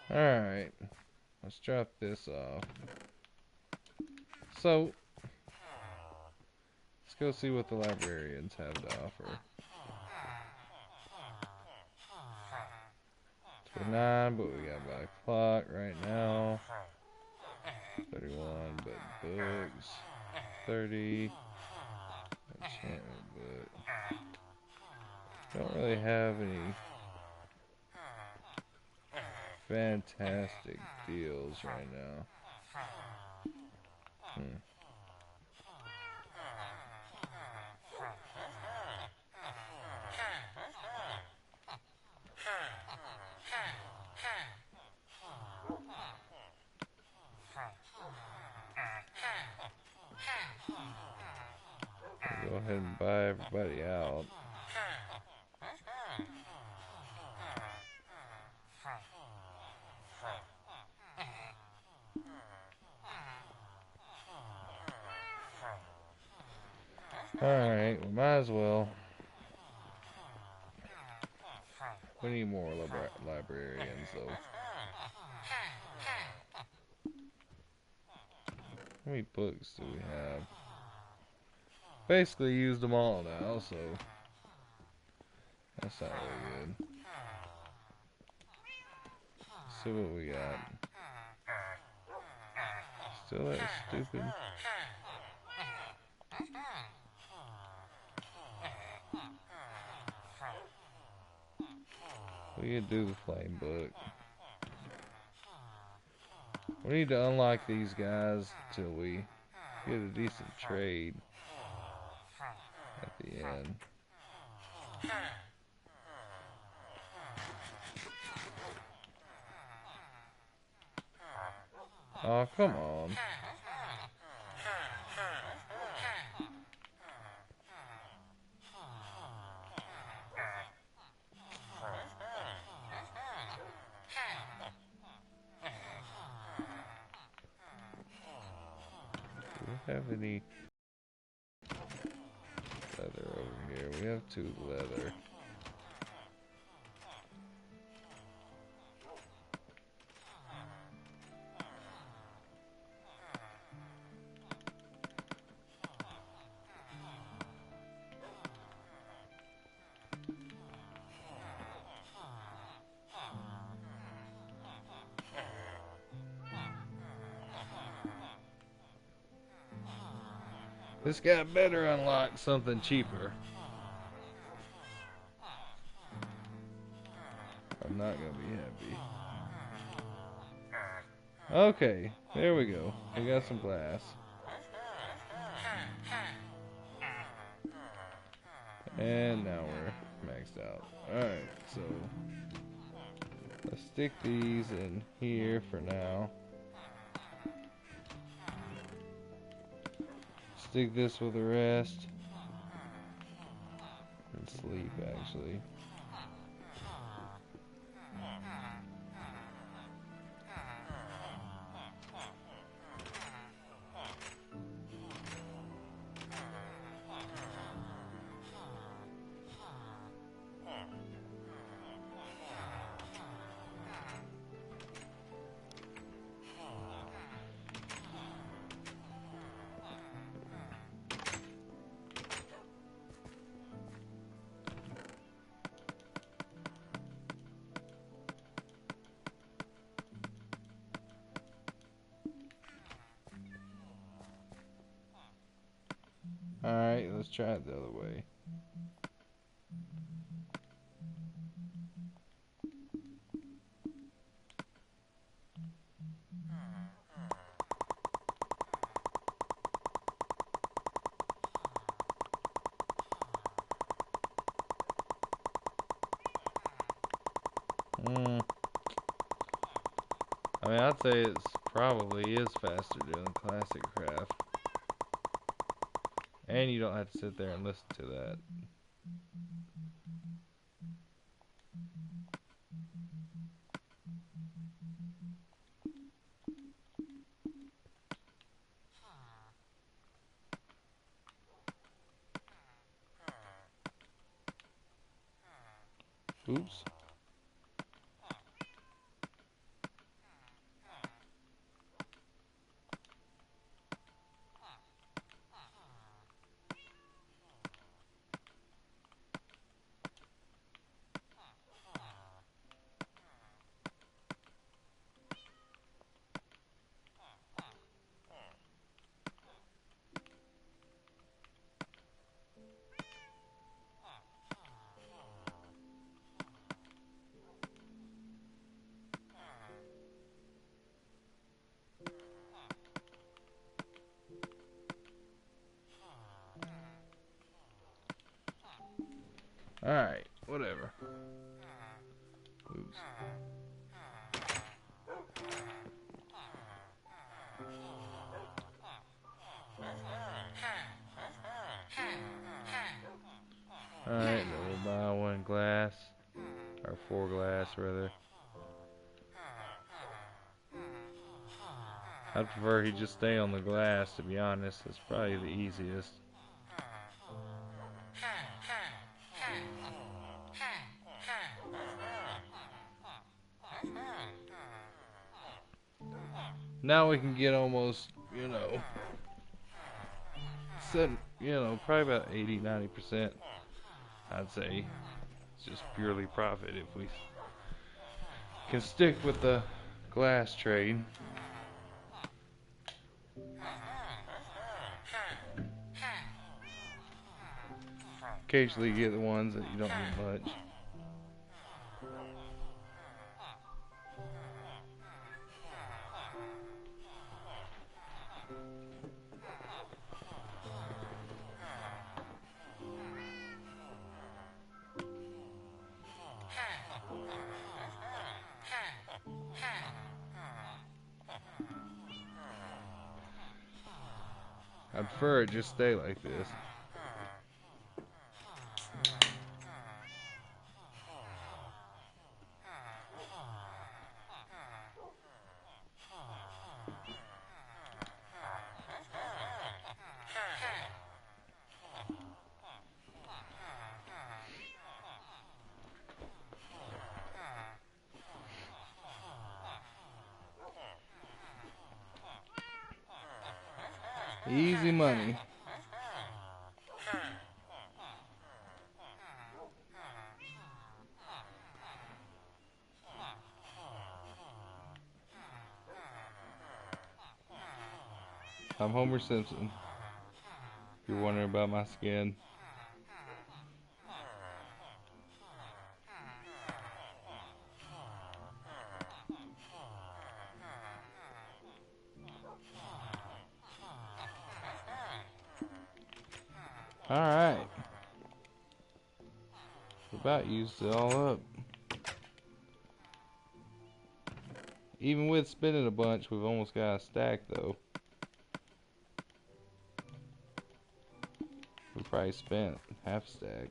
Alright, let's drop this off. So, let's go see what the librarians have to offer. 29, but we got black clock right now. 31, but books. 30, enchantment book. Don't really have any fantastic deals right now. I'll go ahead and buy everybody out. Alright, we might as well. We need more librarians, though. How many books do we have? Basically used them all now, so that's not really good. Let's see what we got. Still that stupid. We could do the flame book. We need to unlock these guys till we get a decent trade at the end. Oh, come on. Do we have any leather over here? We have 2 leather. This guy better unlock something cheaper. I'm not gonna be happy. Okay, there we go. We got some glass. And now we're maxed out. Alright, so let's stick these in here for now. Stick this with the rest. And sleep, actually. Alright, let's try it the other way. I mean, I'd say it's probably is faster doing classic craft. And you don't have to sit there and listen to that. Oops. Alright, whatever. Oops. Alright, then we'll buy 1 glass. Or 4 glass, rather. I'd prefer he just stay on the glass, to be honest. It's probably the easiest. Now we can get almost, probably about 80-90%. I'd say it's just purely profit if we can stick with the glass trade. Occasionally you get the ones that you don't need much. I prefer it just stay like this. Easy money. I'm Homer Simpson. If you're wondering about my skin. Alright. About used it all up. Even with spinning a bunch, we've almost got a stack though. We probably spent half a stack.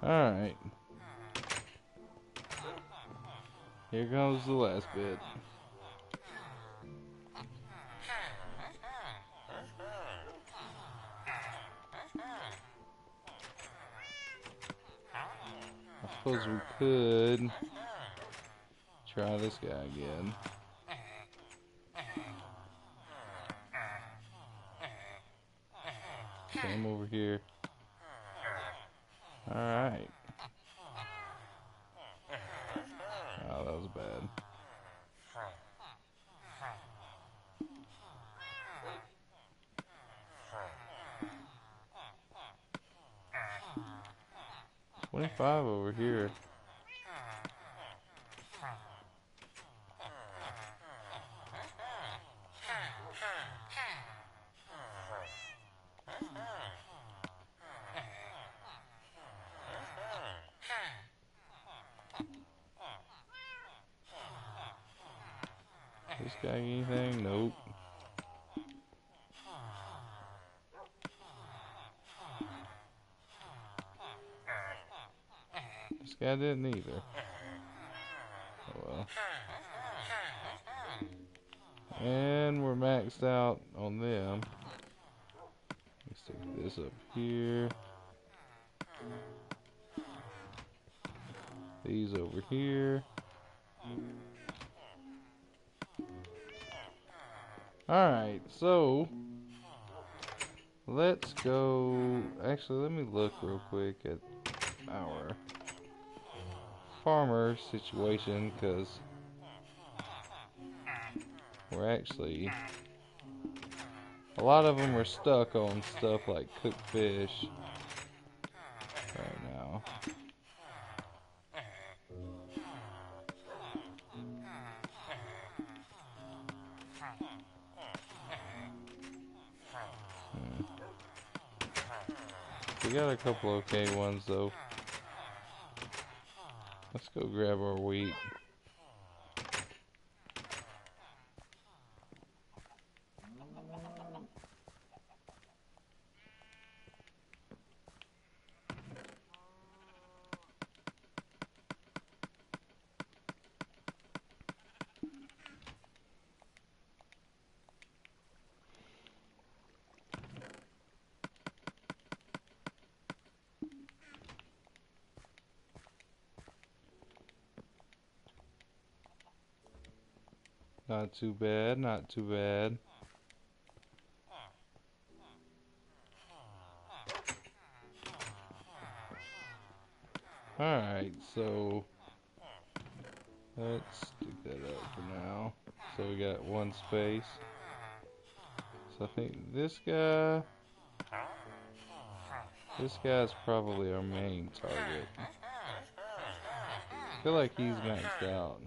Alright. Here comes the last bit. I suppose we could try this guy again. Same over here. Alright. bad. $25 over here. This guy anything? Nope. This guy didn't either. Oh well. And we're maxed out on them. Let's stick this up here. These over here. Alright, so let's go. Actually, let me look real quick at our farmer situation, because we're actually, a lot of them are stuck on stuff like cooked fish right now. We got a couple okay ones though. Let's go grab our wheat. Not too bad, not too bad. Alright, so let's stick that up for now. So we got one space. So I think this guy's probably our main target. I feel like he's maxed out.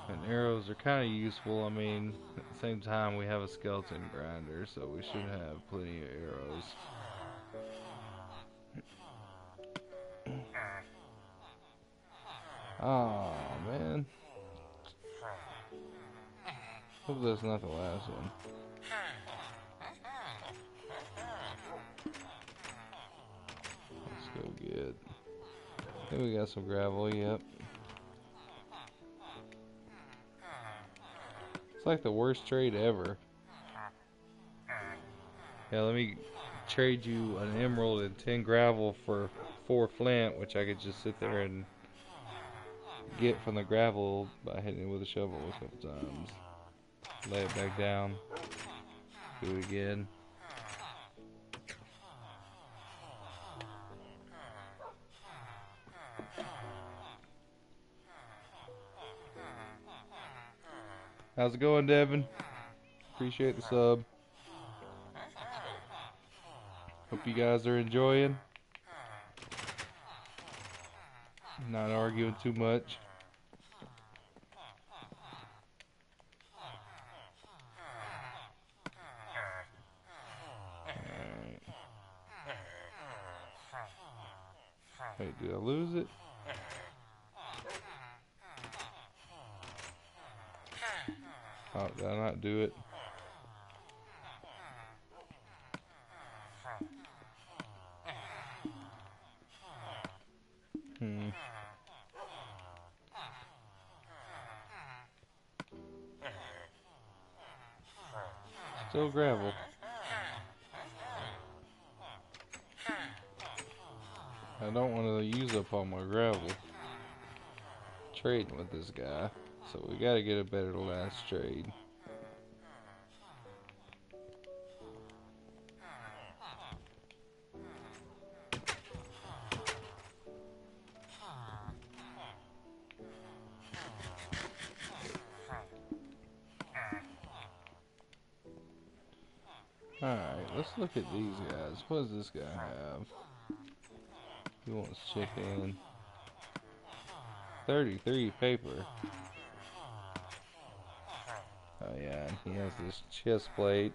And arrows are kind of useful. I mean, at the same time, we have a skeleton grinder, so we should have plenty of arrows. Oh man. Hope that's not the last one. Let's go get. I think we got some gravel, yep. It's like the worst trade ever. Yeah, let me trade you an emerald and 10 gravel for 4 flint, which I could just sit there and get from the gravel by hitting it with a shovel a couple times. Lay it back down. Do it again. How's it going, Devin? Appreciate the sub. Hope you guys are enjoying. Not arguing too much. Alright. Wait, did I lose it? Oh, did I not do it? Still gravel. I don't want to use up all my gravel trading with this guy, so we gotta get a better last trade. Alright, let's look at these guys. What does this guy have? He wants chicken. 33 paper. Oh yeah, and he has this chest plate.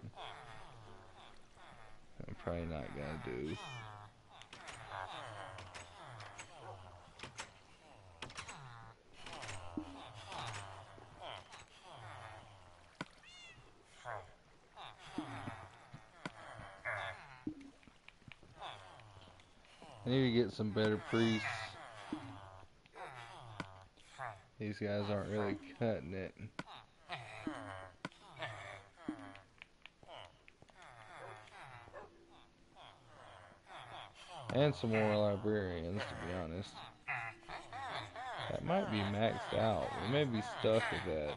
I'm probably not gonna do. I need to get some better priests. These guys aren't really cutting it. And some more librarians, to be honest. That might be maxed out. We may be stuck with that.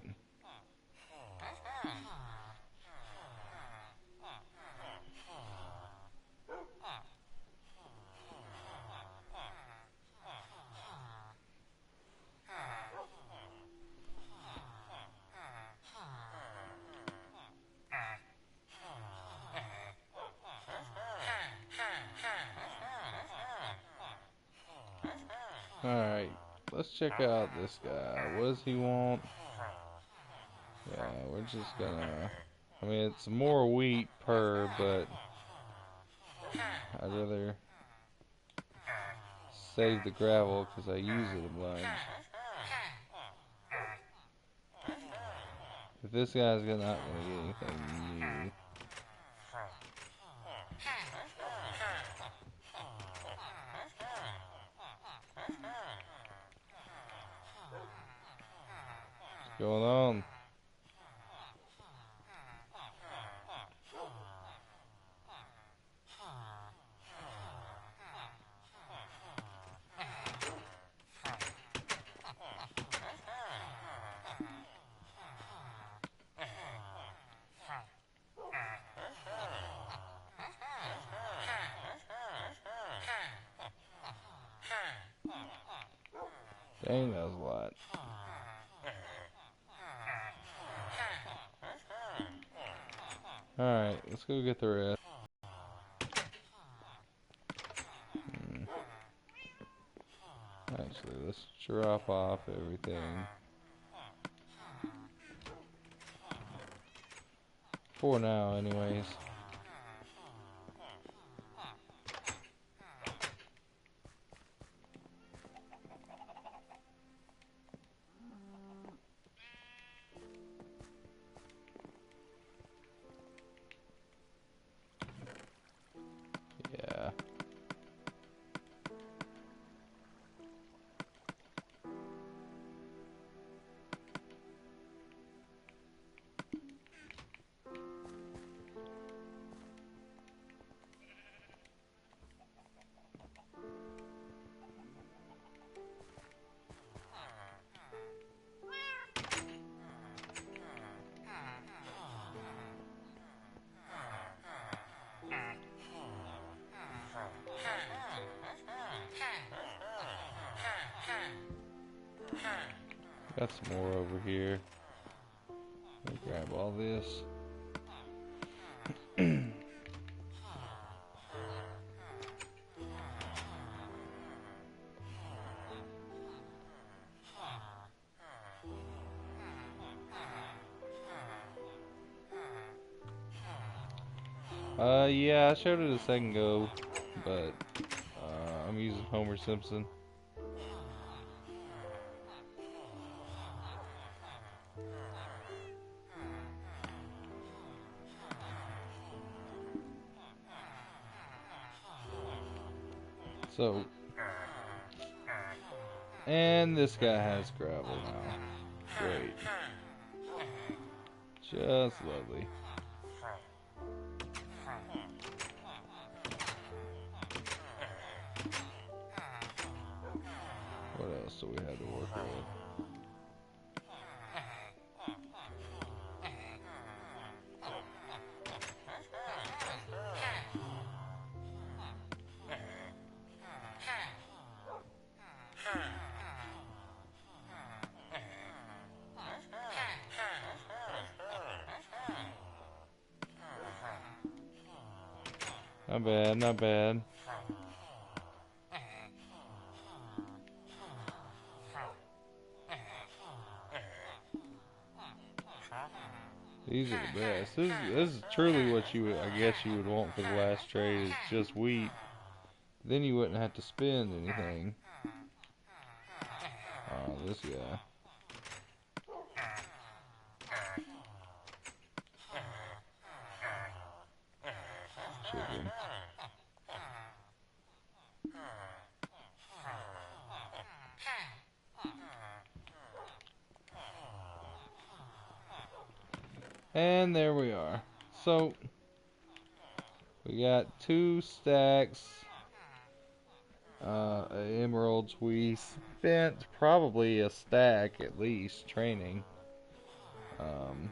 Alright, let's check out this guy. What does he want? Yeah, we're just gonna... I mean, it's more wheat per, but I'd rather save the gravel because I use it a bunch. If this guy's not gonna get anything new. What's going on? Dang, that was a lot. Alright, let's go get the rest. Actually, let's drop off everything. For now, anyways. Yeah. Got some more over here. Let me grab all this. Yeah, I showed it a second ago, but I'm using Homer Simpson. So, and this guy has gravel now. Great. Just lovely. What else do we have to work with? Not bad, not bad. These are the best. This is truly what you would, I guess you would want for the last trade, is just wheat. Then you wouldn't have to spend anything. Oh, this guy. Chicken. And there we are. So, we got 2 stacks emeralds. We spent probably a stack at least training um,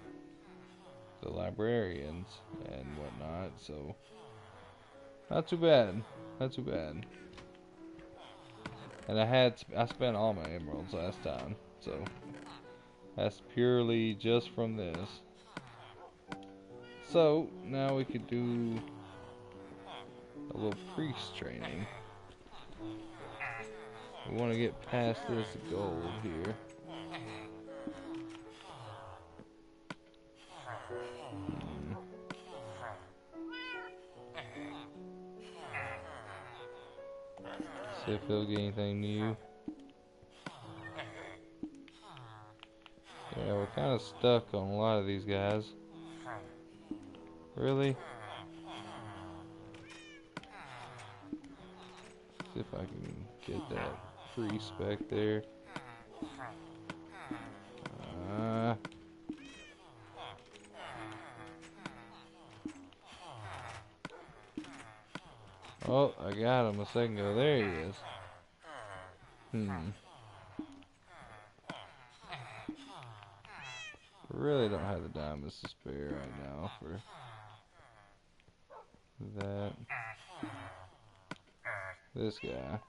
the librarians and whatnot. So, not too bad. Not too bad. And I spent all my emeralds last time. So, that's purely just from this. So, now we could do a little priest training. We want to get past this gold here. See if he'll get anything new. Yeah, we're kind of stuck on a lot of these guys. Really? See if I can get that priest back there. Uh, oh, I got him a second ago. There he is. Really don't have the diamonds to spare right now for that. This guy.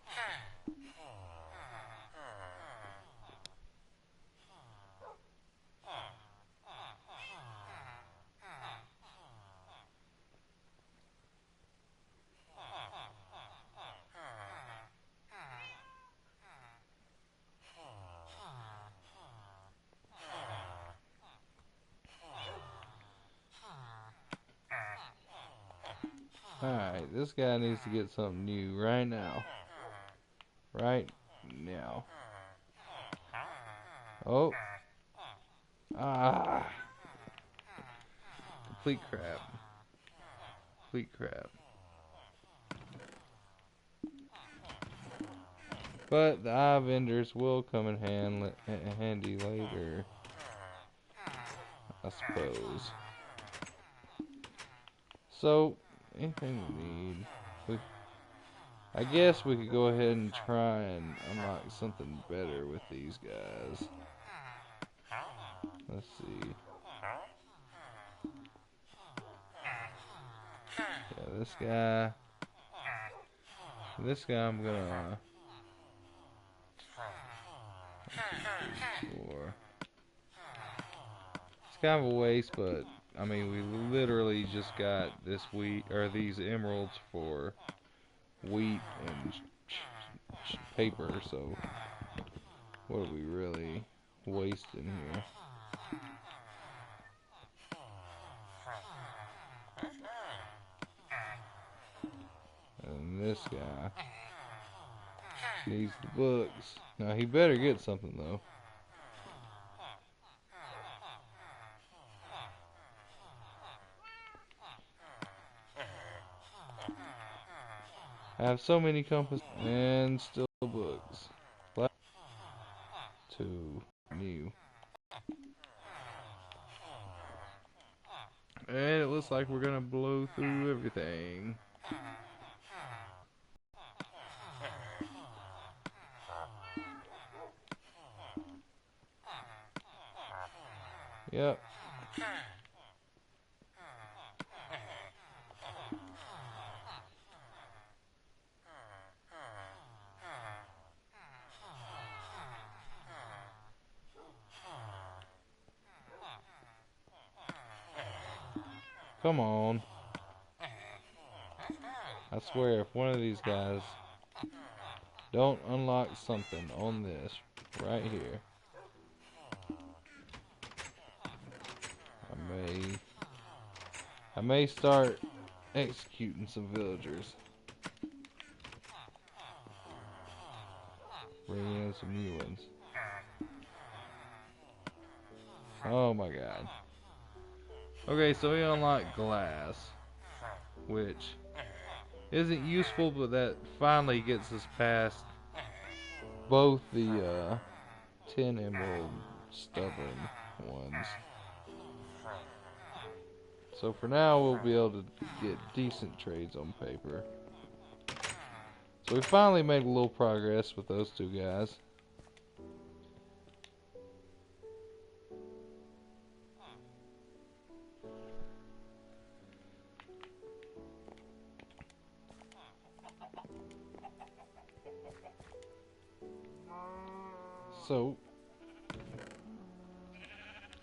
Alright, this guy needs to get something new right now. Right now. Oh. Ah. Complete crap. Complete crap. But the eye vendors will come in handy later, I suppose. So, anything we need. I guess we could go ahead and try and unlock something better with these guys. Let's see. Yeah, this guy. This guy I'm gonna... Four. It's kind of a waste, but I mean, we literally just got this wheat or these emeralds for wheat and paper. So, what are we really wasting here? And this guy needs the books. Now he better get something though. I have so many compass and still books. 2 new. And it looks like we're gonna blow through everything. Yep. Come on. I swear, if one of these guys don't unlock something on this right here, I may start executing some villagers. Bringing in some new ones. Oh my god. Okay, so we unlocked glass, which isn't useful, but that finally gets us past both the 10 emerald stubborn ones. So for now, we'll be able to get decent trades on paper. So we finally made a little progress with those two guys. So,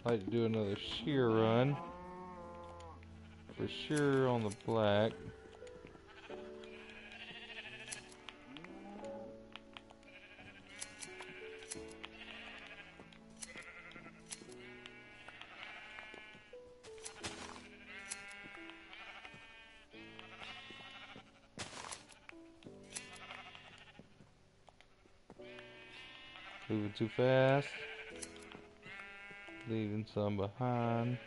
I'd like to do another shear run. For sure on the black. Moving too fast. Leaving some behind.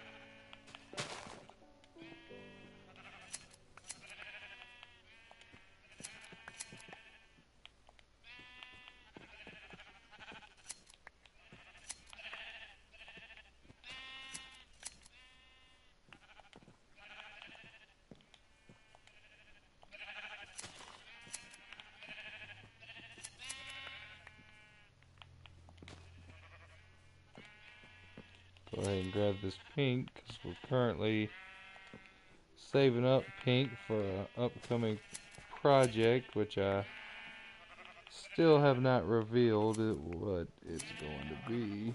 Go ahead and grab this pink because we're currently saving up pink for an upcoming project, which I still have not revealed what it's going to be.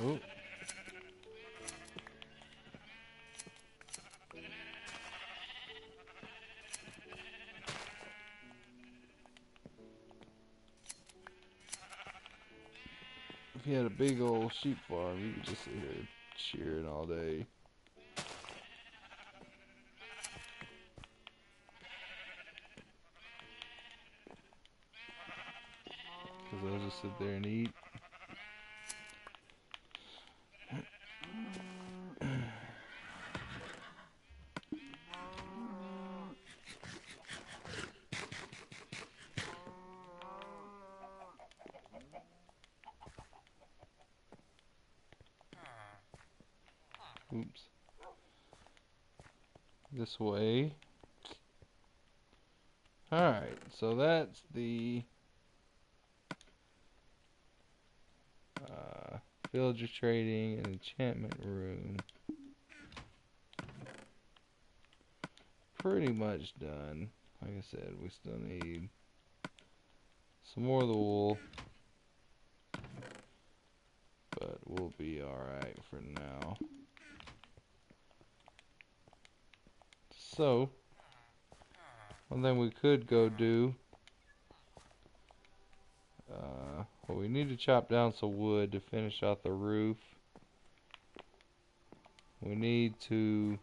Oh. If you had a big old sheep farm, you could just sit here cheering all day. Because they'll just sit there and eat. Oops. This way. Alright, so that's the villager trading and enchantment room. Pretty much done. Like I said, we still need some more of the wool. But we'll be alright for now. So, one thing we could go do, well, we need to chop down some wood to finish out the roof. We need to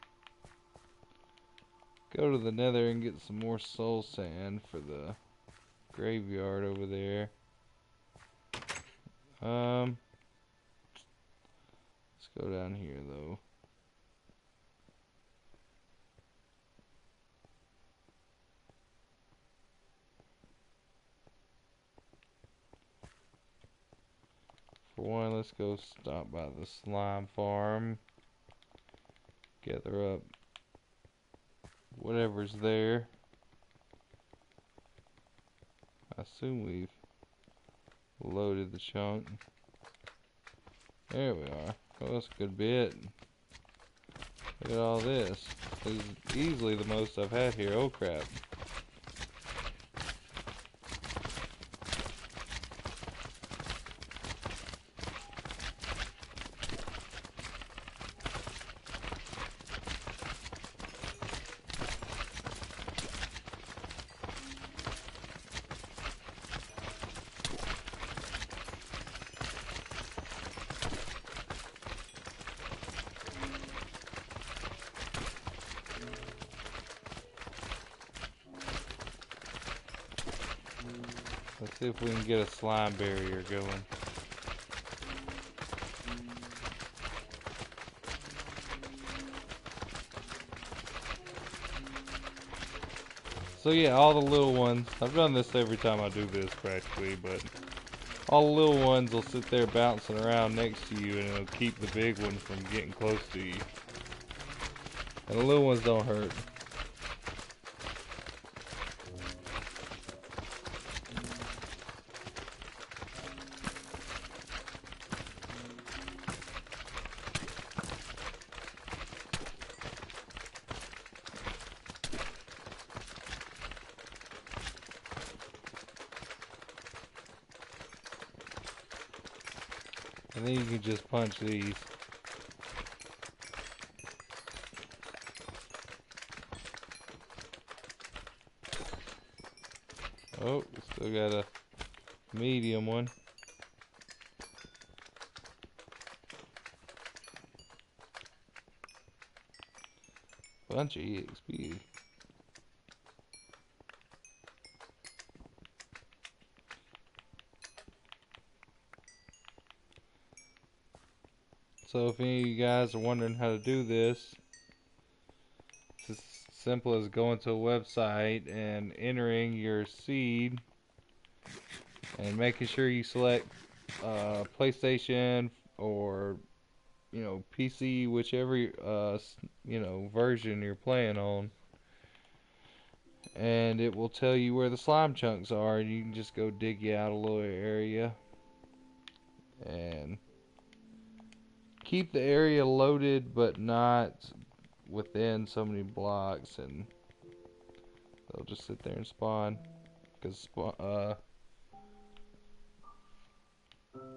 go to the nether and get some more soul sand for the graveyard over there. Let's go down here though. For one, let's go stop by the slime farm. Gather up whatever's there. I assume we've loaded the chunk. There we are. Oh, that's a good bit. Look at all this. This is easily the most I've had here. Oh crap. Let's see if we can get a slime barrier going. So yeah, all the little ones, I've done this every time I do this practically, but all the little ones will sit there bouncing around next to you and it'll keep the big ones from getting close to you. And the little ones don't hurt. And then you can just punch these. Oh, still got a medium one. Bunch of EXP. So if any of you guys are wondering how to do this, it's as simple as going to a website and entering your seed and making sure you select PlayStation or PC, whichever version you're playing on, and it will tell you where the slime chunks are, and you can just go dig you out a little area and keep the area loaded but not within so many blocks, and they'll just sit there and spawn, because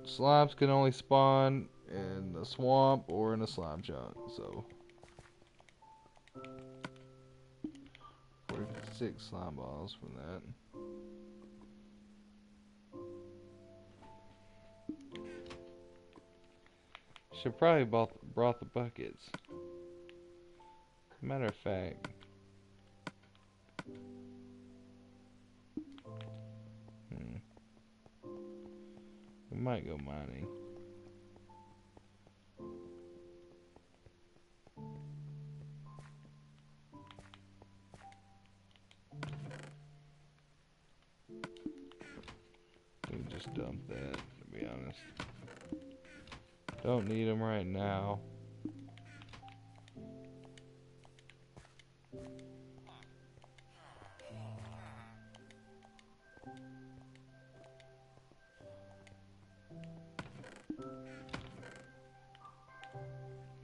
slimes can only spawn in the swamp or in a slime chunk. So 46 slime balls from that. Should probably brought the buckets. Matter of fact, we might go mining. We can just dump that, to be honest. Don't need them right now.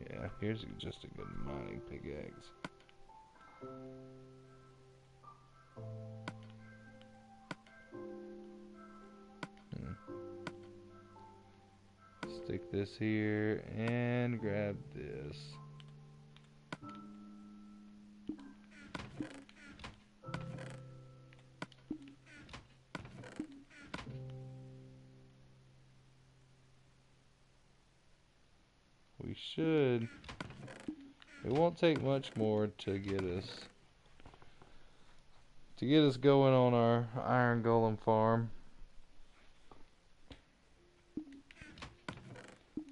Yeah, here's just a good mining pickaxe. Stick this here and grab this. We should. It won't take much more to get us going on our iron golem farm.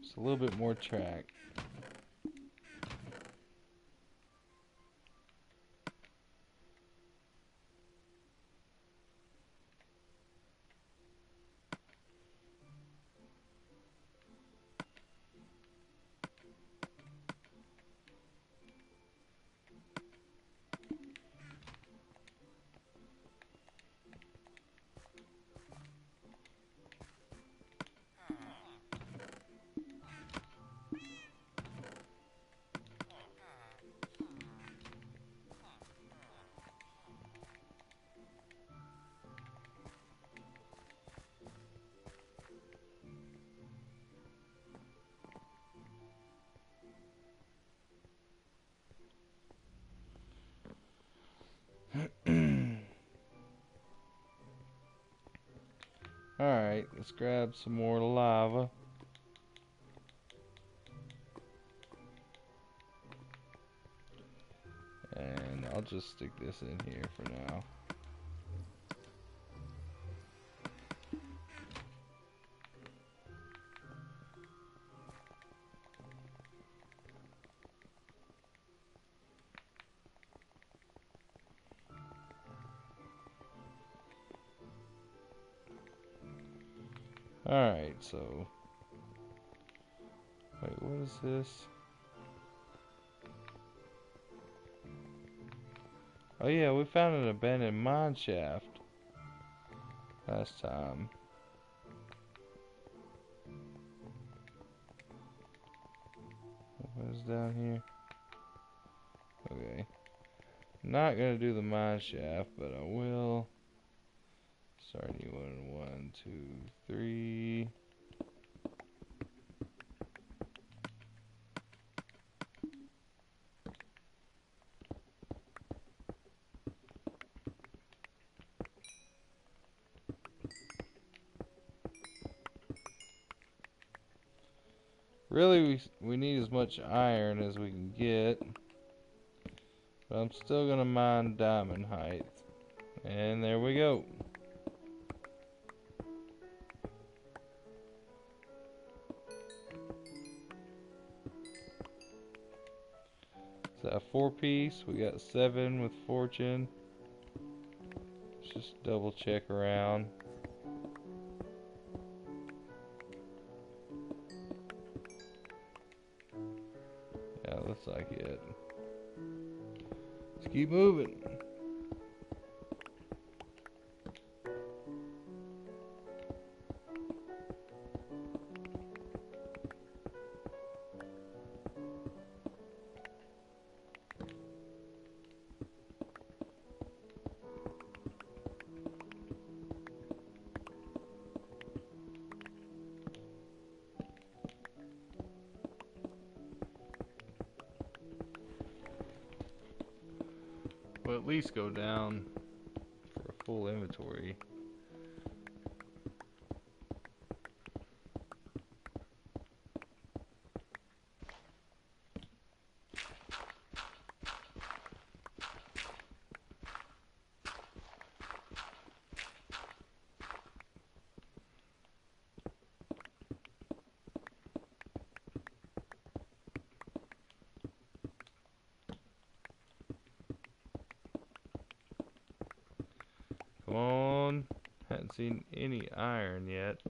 Just a little bit more track. Alright, let's grab some more lava. And I'll just stick this in here for now. Alright, so... Wait, what is this? Oh yeah, we found an abandoned mine shaft last time. What is down here? Okay. Not gonna do the mine shaft, but I will. Starting one, two, three. Really, we need as much iron as we can get. But I'm still gonna mine diamond height. And there we go. Is that a 4-piece? We got 7 with fortune. Let's just double check around. Yeah, looks like it. Let's keep moving. We'll at least go down for a full inventory. Come on. Hadn't seen any iron yet.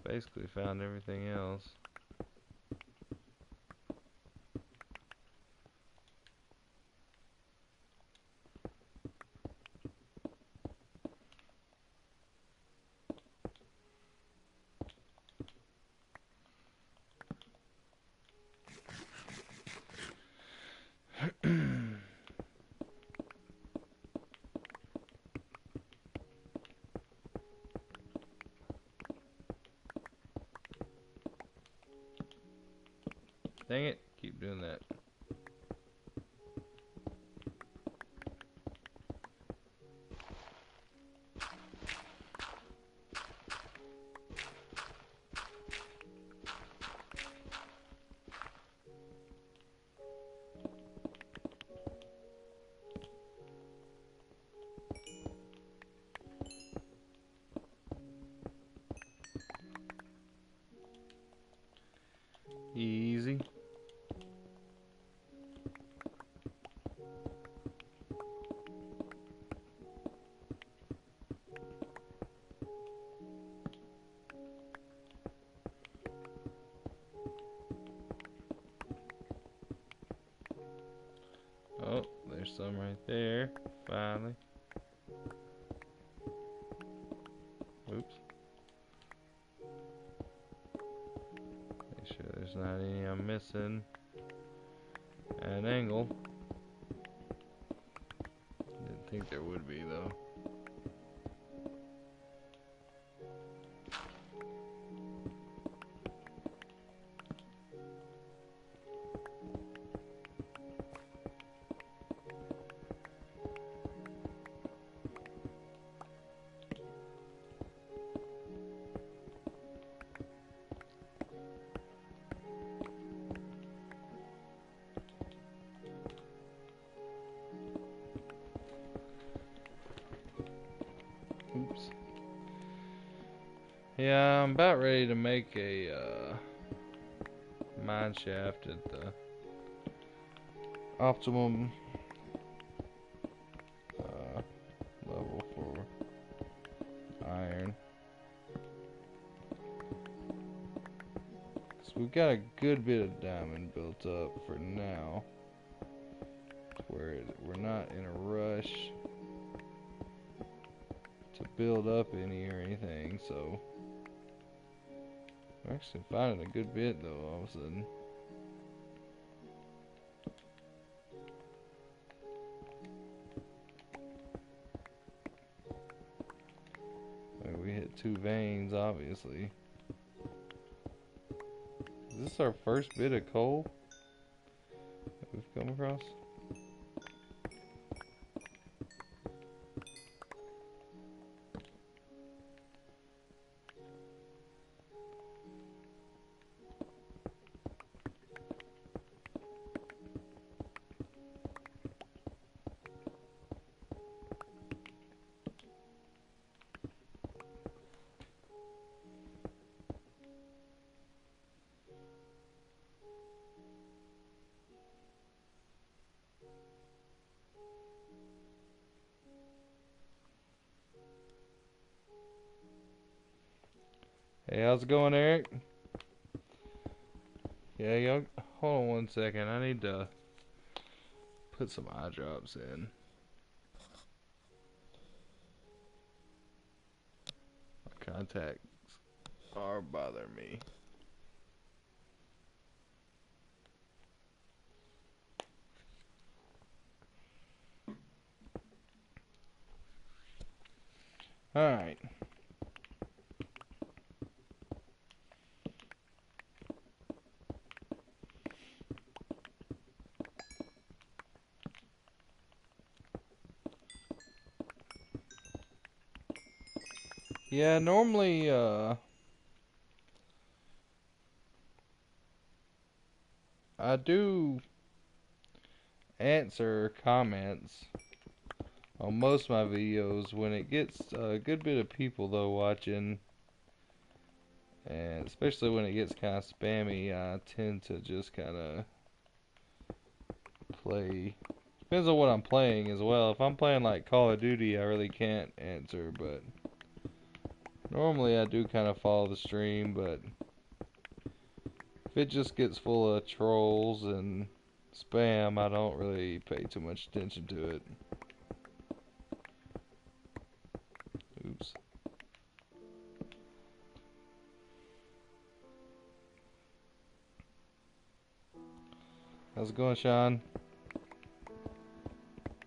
Basically found everything else. Dang it, keep doing that. Easy. Oh, there's some right there. Finally. Oops. Make sure there's not any I'm missing. An angle. Didn't think there would be though. Oops. Yeah, I'm about ready to make a mine shaft at the optimum level for iron. So we've got a good bit of diamond built up for now, where we're not in a rush to build up any or anything, so we're actually finding a good bit though all of a sudden. We hit 2 veins, obviously. Is this our first bit of coal that we've come across? Hey, how's it going, Eric? Yeah, y'all, hold on one second. I need to put some eye drops in. My contacts are bothering me. Alright. Yeah, normally, I do answer comments on most of my videos when it gets a good bit of people though watching, and especially when it gets kind of spammy, I tend to just kind of play. Depends on what I'm playing as well. If I'm playing like Call of Duty, I really can't answer, but normally I do kind of follow the stream. But if it just gets full of trolls and spam, I don't really pay too much attention to it. Oops. How's it going, Sean?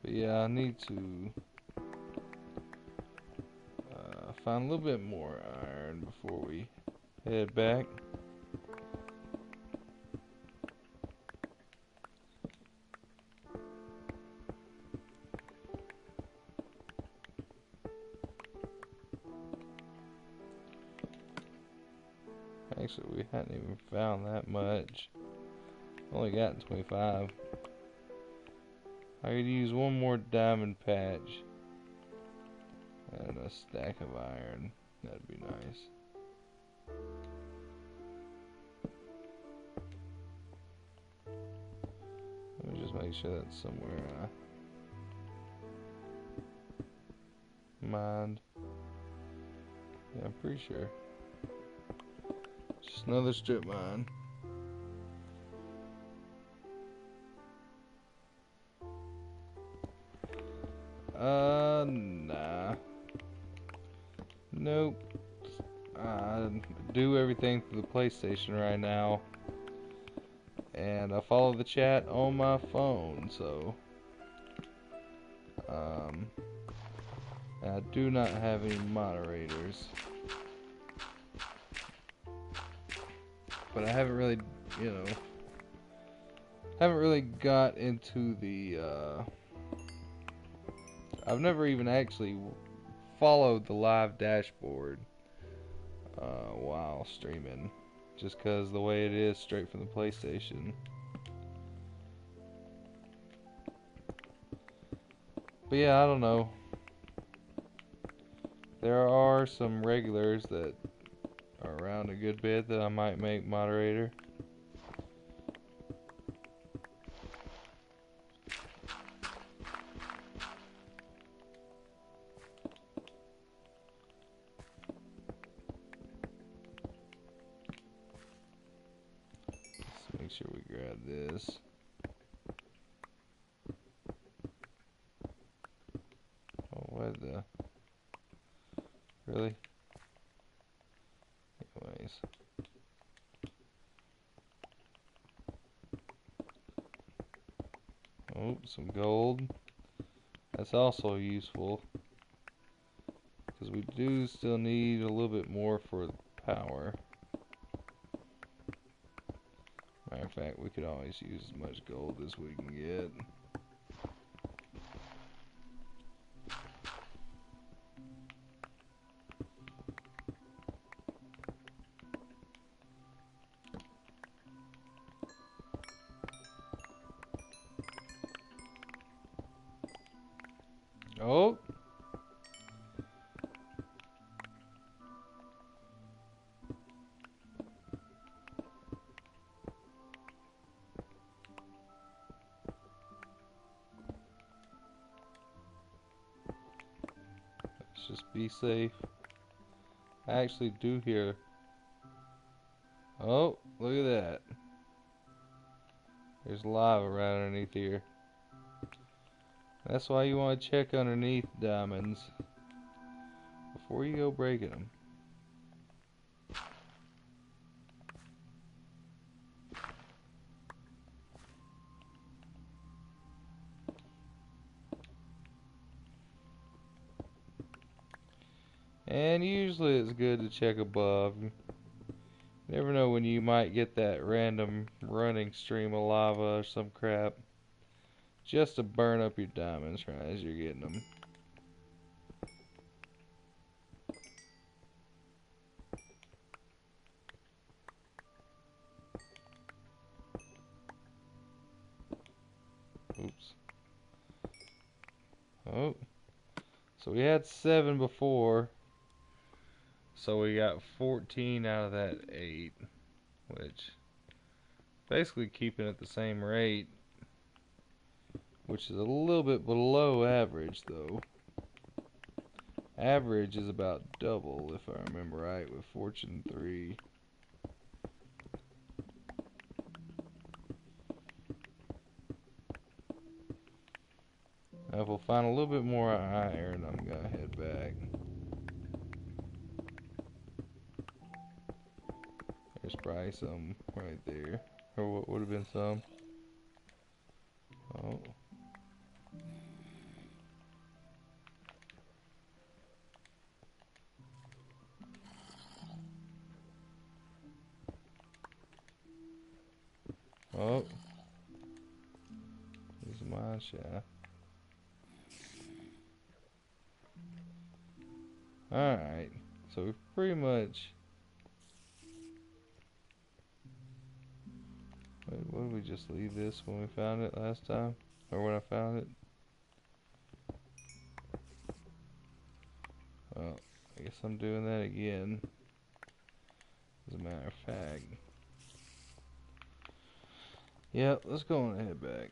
But yeah, I need to find a little bit more iron before we head back. Actually, we hadn't even found that much. Only gotten 25. I could use one more diamond patch and a stack of iron. That'd be nice. Let me just make sure that's somewhere I mined. Yeah, I'm pretty sure. Just another strip mine. Nah. Nope. I do everything through the PlayStation right now. And I follow the chat on my phone, so I do not have any moderators. But I haven't really, haven't really got into the I've never even actually followed the live dashboard while streaming, just because the way it is straight from the PlayStation. But yeah, I don't know. There are some regulars that are around a good bit that I might make moderator. Let's make sure we grab this. Oh, what the? Really? Anyways. Oh, some gold. That's also useful, because we do still need a little bit more for power. Matter of fact, we could always use as much gold as we can get. Oh! Let's just be safe. I actually do hear... Oh, look at that. There's lava right underneath here. That's why you want to check underneath diamonds before you go breaking them. And usually it's good to check above. You never know when you might get that random running stream of lava or some crap, just to burn up your diamonds right as you're getting them. Oops. Oh. So we had 7 before. So we got 14 out of that 8. Which, basically keeping it the same rate. Which is a little bit below average though. Average is about double if I remember right with Fortune 3. Now if we'll find a little bit more iron, I'm gonna head back. There's probably some right there. Or what would have been some. Oh. Oh. There's a mine shaft. Alright. So we pretty much... Wait, what did we just leave this when we found it last time? Or when I found it? Well, I guess I'm doing that again. As a matter of fact. Yeah, let's go on and head back.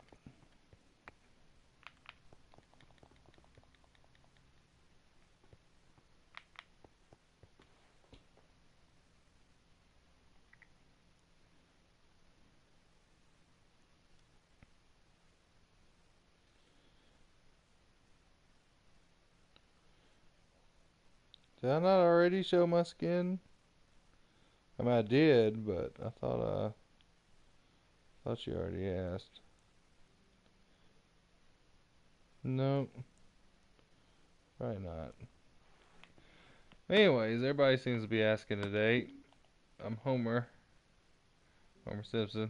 Did I not already show my skin? I mean, I did, but I thought you already asked. Nope. Probably not. Anyways, everybody seems to be asking today. I'm Homer Simpson.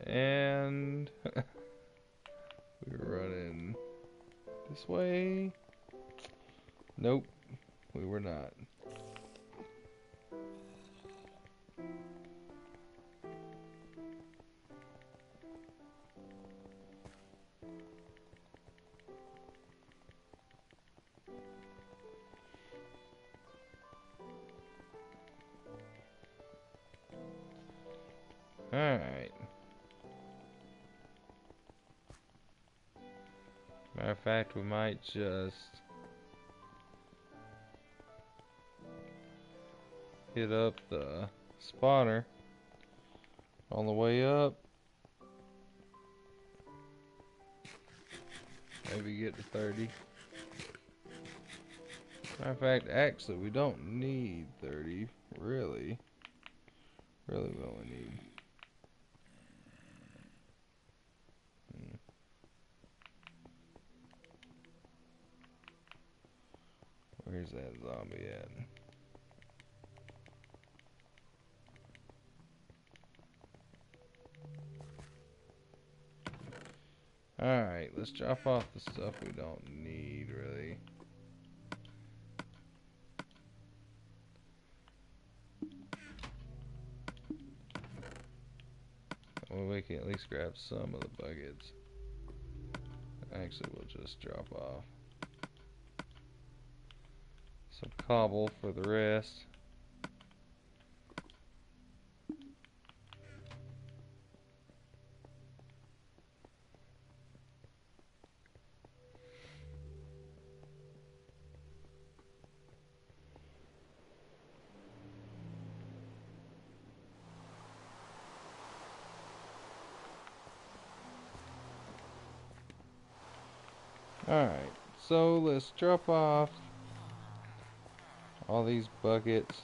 And we're running this way. Nope, we were not. Alright. Matter of fact, we might just hit up the spawner on the way up. Maybe get to 30. Matter of fact, actually, we don't need 30, really. Really, we only need. Where's that zombie at? Alright, let's drop off the stuff we don't need, really. Well, we can at least grab some of the buckets. Actually, we'll just drop off some cobble for the rest. Alright, so let's drop off all these buckets.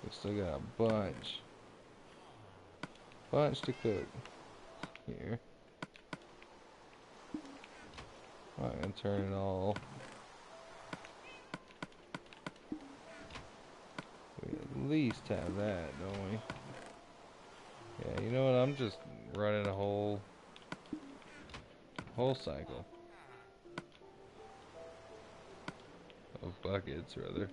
We still got a bunch to cook here. I'm gonna turn it all. We at least have that, don't we? Yeah, you know what? I'm just running a whole cycle of buckets, rather.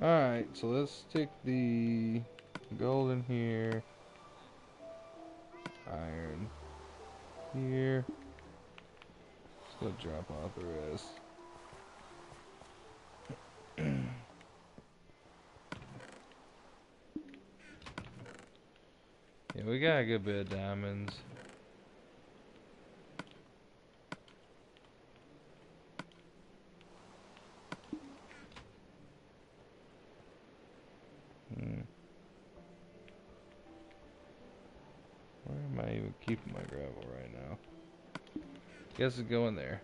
Alright, so let's stick the gold in here, iron here. Just gonna drop off the rest. Yeah, we got a good bit of diamonds. Where am I even keeping my gravel right now? Guess it's going there.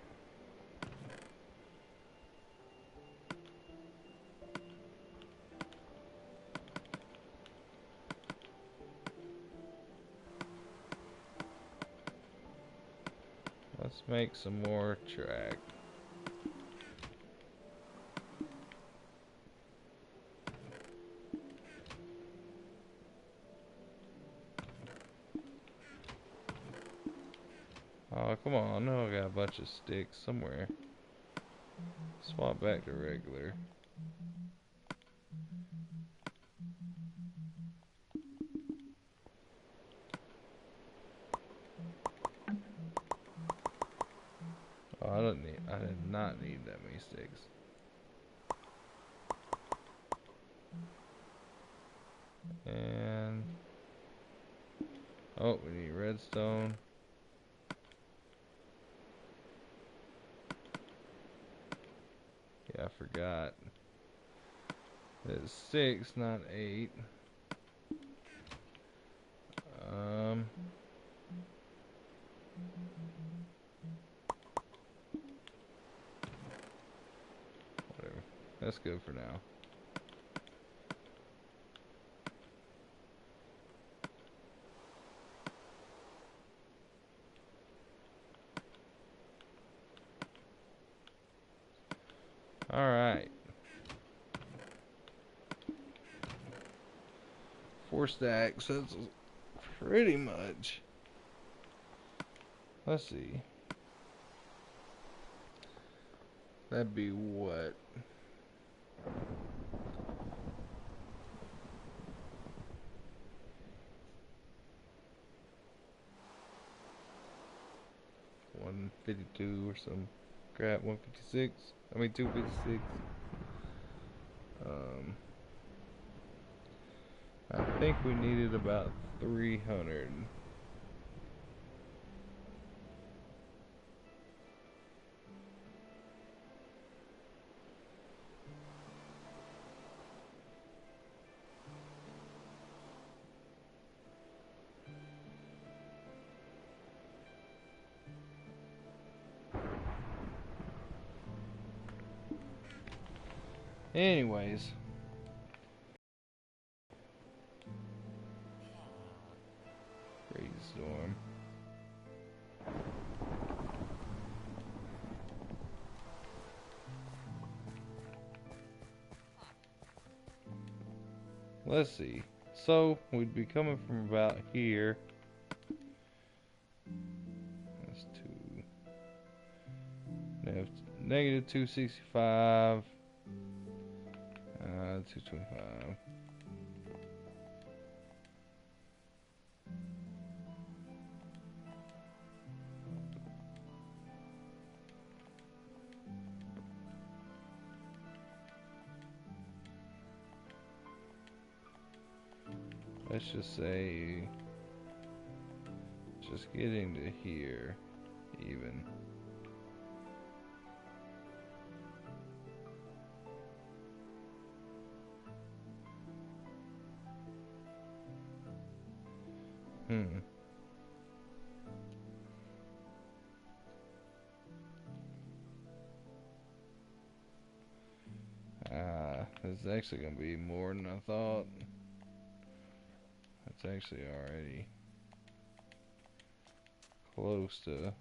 Let's make some more track. Oh, come on. I know I got a bunch of sticks somewhere. Swap back to regular. Oh, I did not need that many sticks. And oh, we need redstone. Yeah, I forgot. It's 6, not 8. Whatever. That's good for now. Alright. 4 stacks, that's pretty much. Let's see. That'd be what? $152 or some crap. 156. I mean 256. I think we needed about 300. Anyways, crazy storm. Let's see. So we'd be coming from about here. That's two. Negative 265. 225. Let's just say, just getting to here, even. It's actually gonna be more than I thought. It's actually already close to,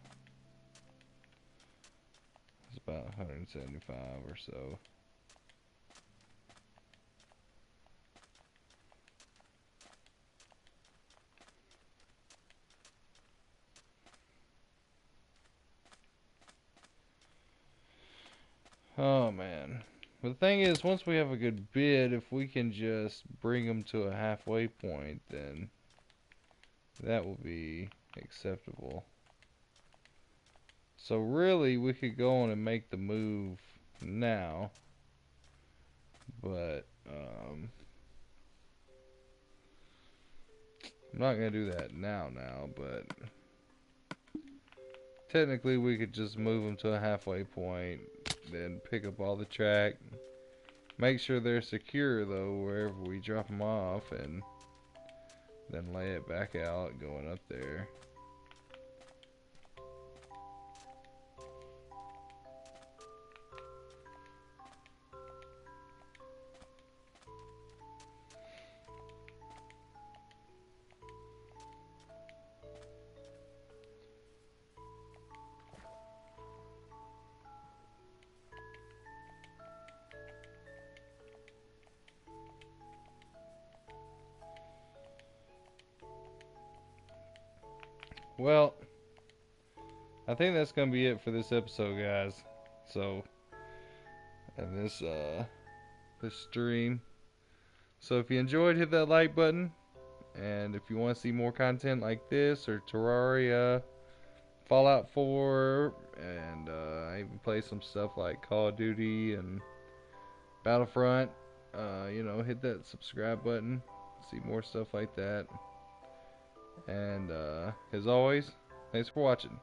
it's about 175 or so. Oh man. But the thing is, once we have a good bid, if we can just bring them to a halfway point, then that will be acceptable. So really, we could go on and make the move now, but I'm not gonna do that now, but technically we could just move them to a halfway point, then pick up all the track, make sure they're secure though wherever we drop them off, and then lay it back out going up there. Well, I think that's gonna be it for this episode, guys. So, and this stream. So if you enjoyed, hit that like button. And if you want to see more content like this or Terraria, Fallout 4, and I even play some stuff like Call of Duty and Battlefront, hit that subscribe button. See more stuff like that. And as always, thanks for watching.